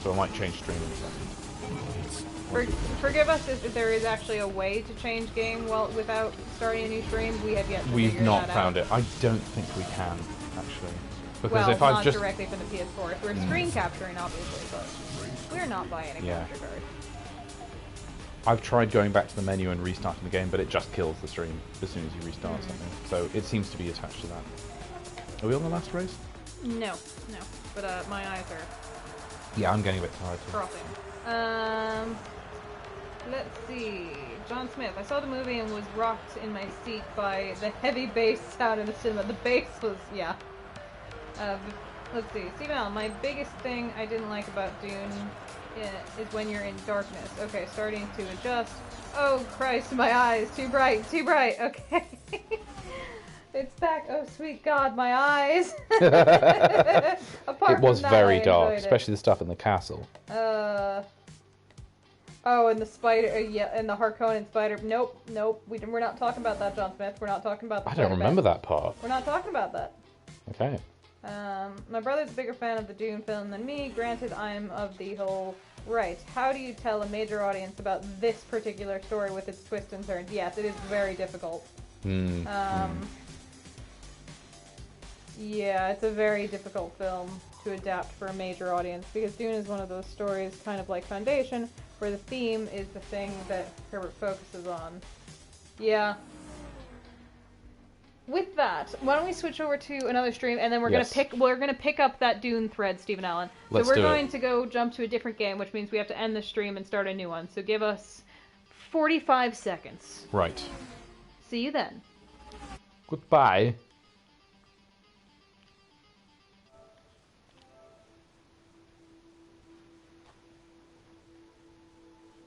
So I might change stream in a second.
Forgive us if there is actually a way to change game without starting a new stream. We have yet to
We've
figure
not
that
found
out.
it. I don't think we can, actually. Because
Well,
if
not
I've just...
directly from the PS4. We're screen capturing, obviously, but we're not buying a
Yeah.
capture card.
I've tried going back to the menu and restarting the game, but it just kills the stream as soon as you restart something. So it seems to be attached to that. Are we on the last race?
No. But my eyes are
Yeah, I'm getting a bit tired too.
frothing. Let's see. John Smith. I saw the movie and was rocked in my seat by the heavy bass sound in the cinema. The bass was, yeah. Let's see. Stephen Allen, my biggest thing I didn't like about Dune is when you're in darkness. Okay, starting to adjust. Oh, Christ, my eyes. Too bright. Okay. It's back. Oh, sweet God, my eyes. Apart
It was
from that,
very
I
dark,
enjoyed it.
especially the stuff in the castle.
Oh, and the spider, and the Harkonnen spider. Nope. We're not talking about that, John Smith. We're not talking about the
I don't
spider
remember
bed.
that part.
We're not talking about that.
Okay.
My brother's a bigger fan of the Dune film than me. Granted, I'm of the whole, right, how do you tell a major audience about this particular story with its twists and turns? Yes, it is very difficult. Yeah, it's a very difficult film to adapt for a major audience because Dune is one of those stories, kind of like Foundation, where the theme is the thing that Herbert focuses on. Yeah. With that, why don't we switch over to another stream, and then we're gonna pick up that Dune thread, Stephen Allen.
Let's
so we're
do
going
it.
to go jump to a different game, which means we have to end the stream and start a new one. So give us 45 seconds.
Right.
See you then.
Goodbye.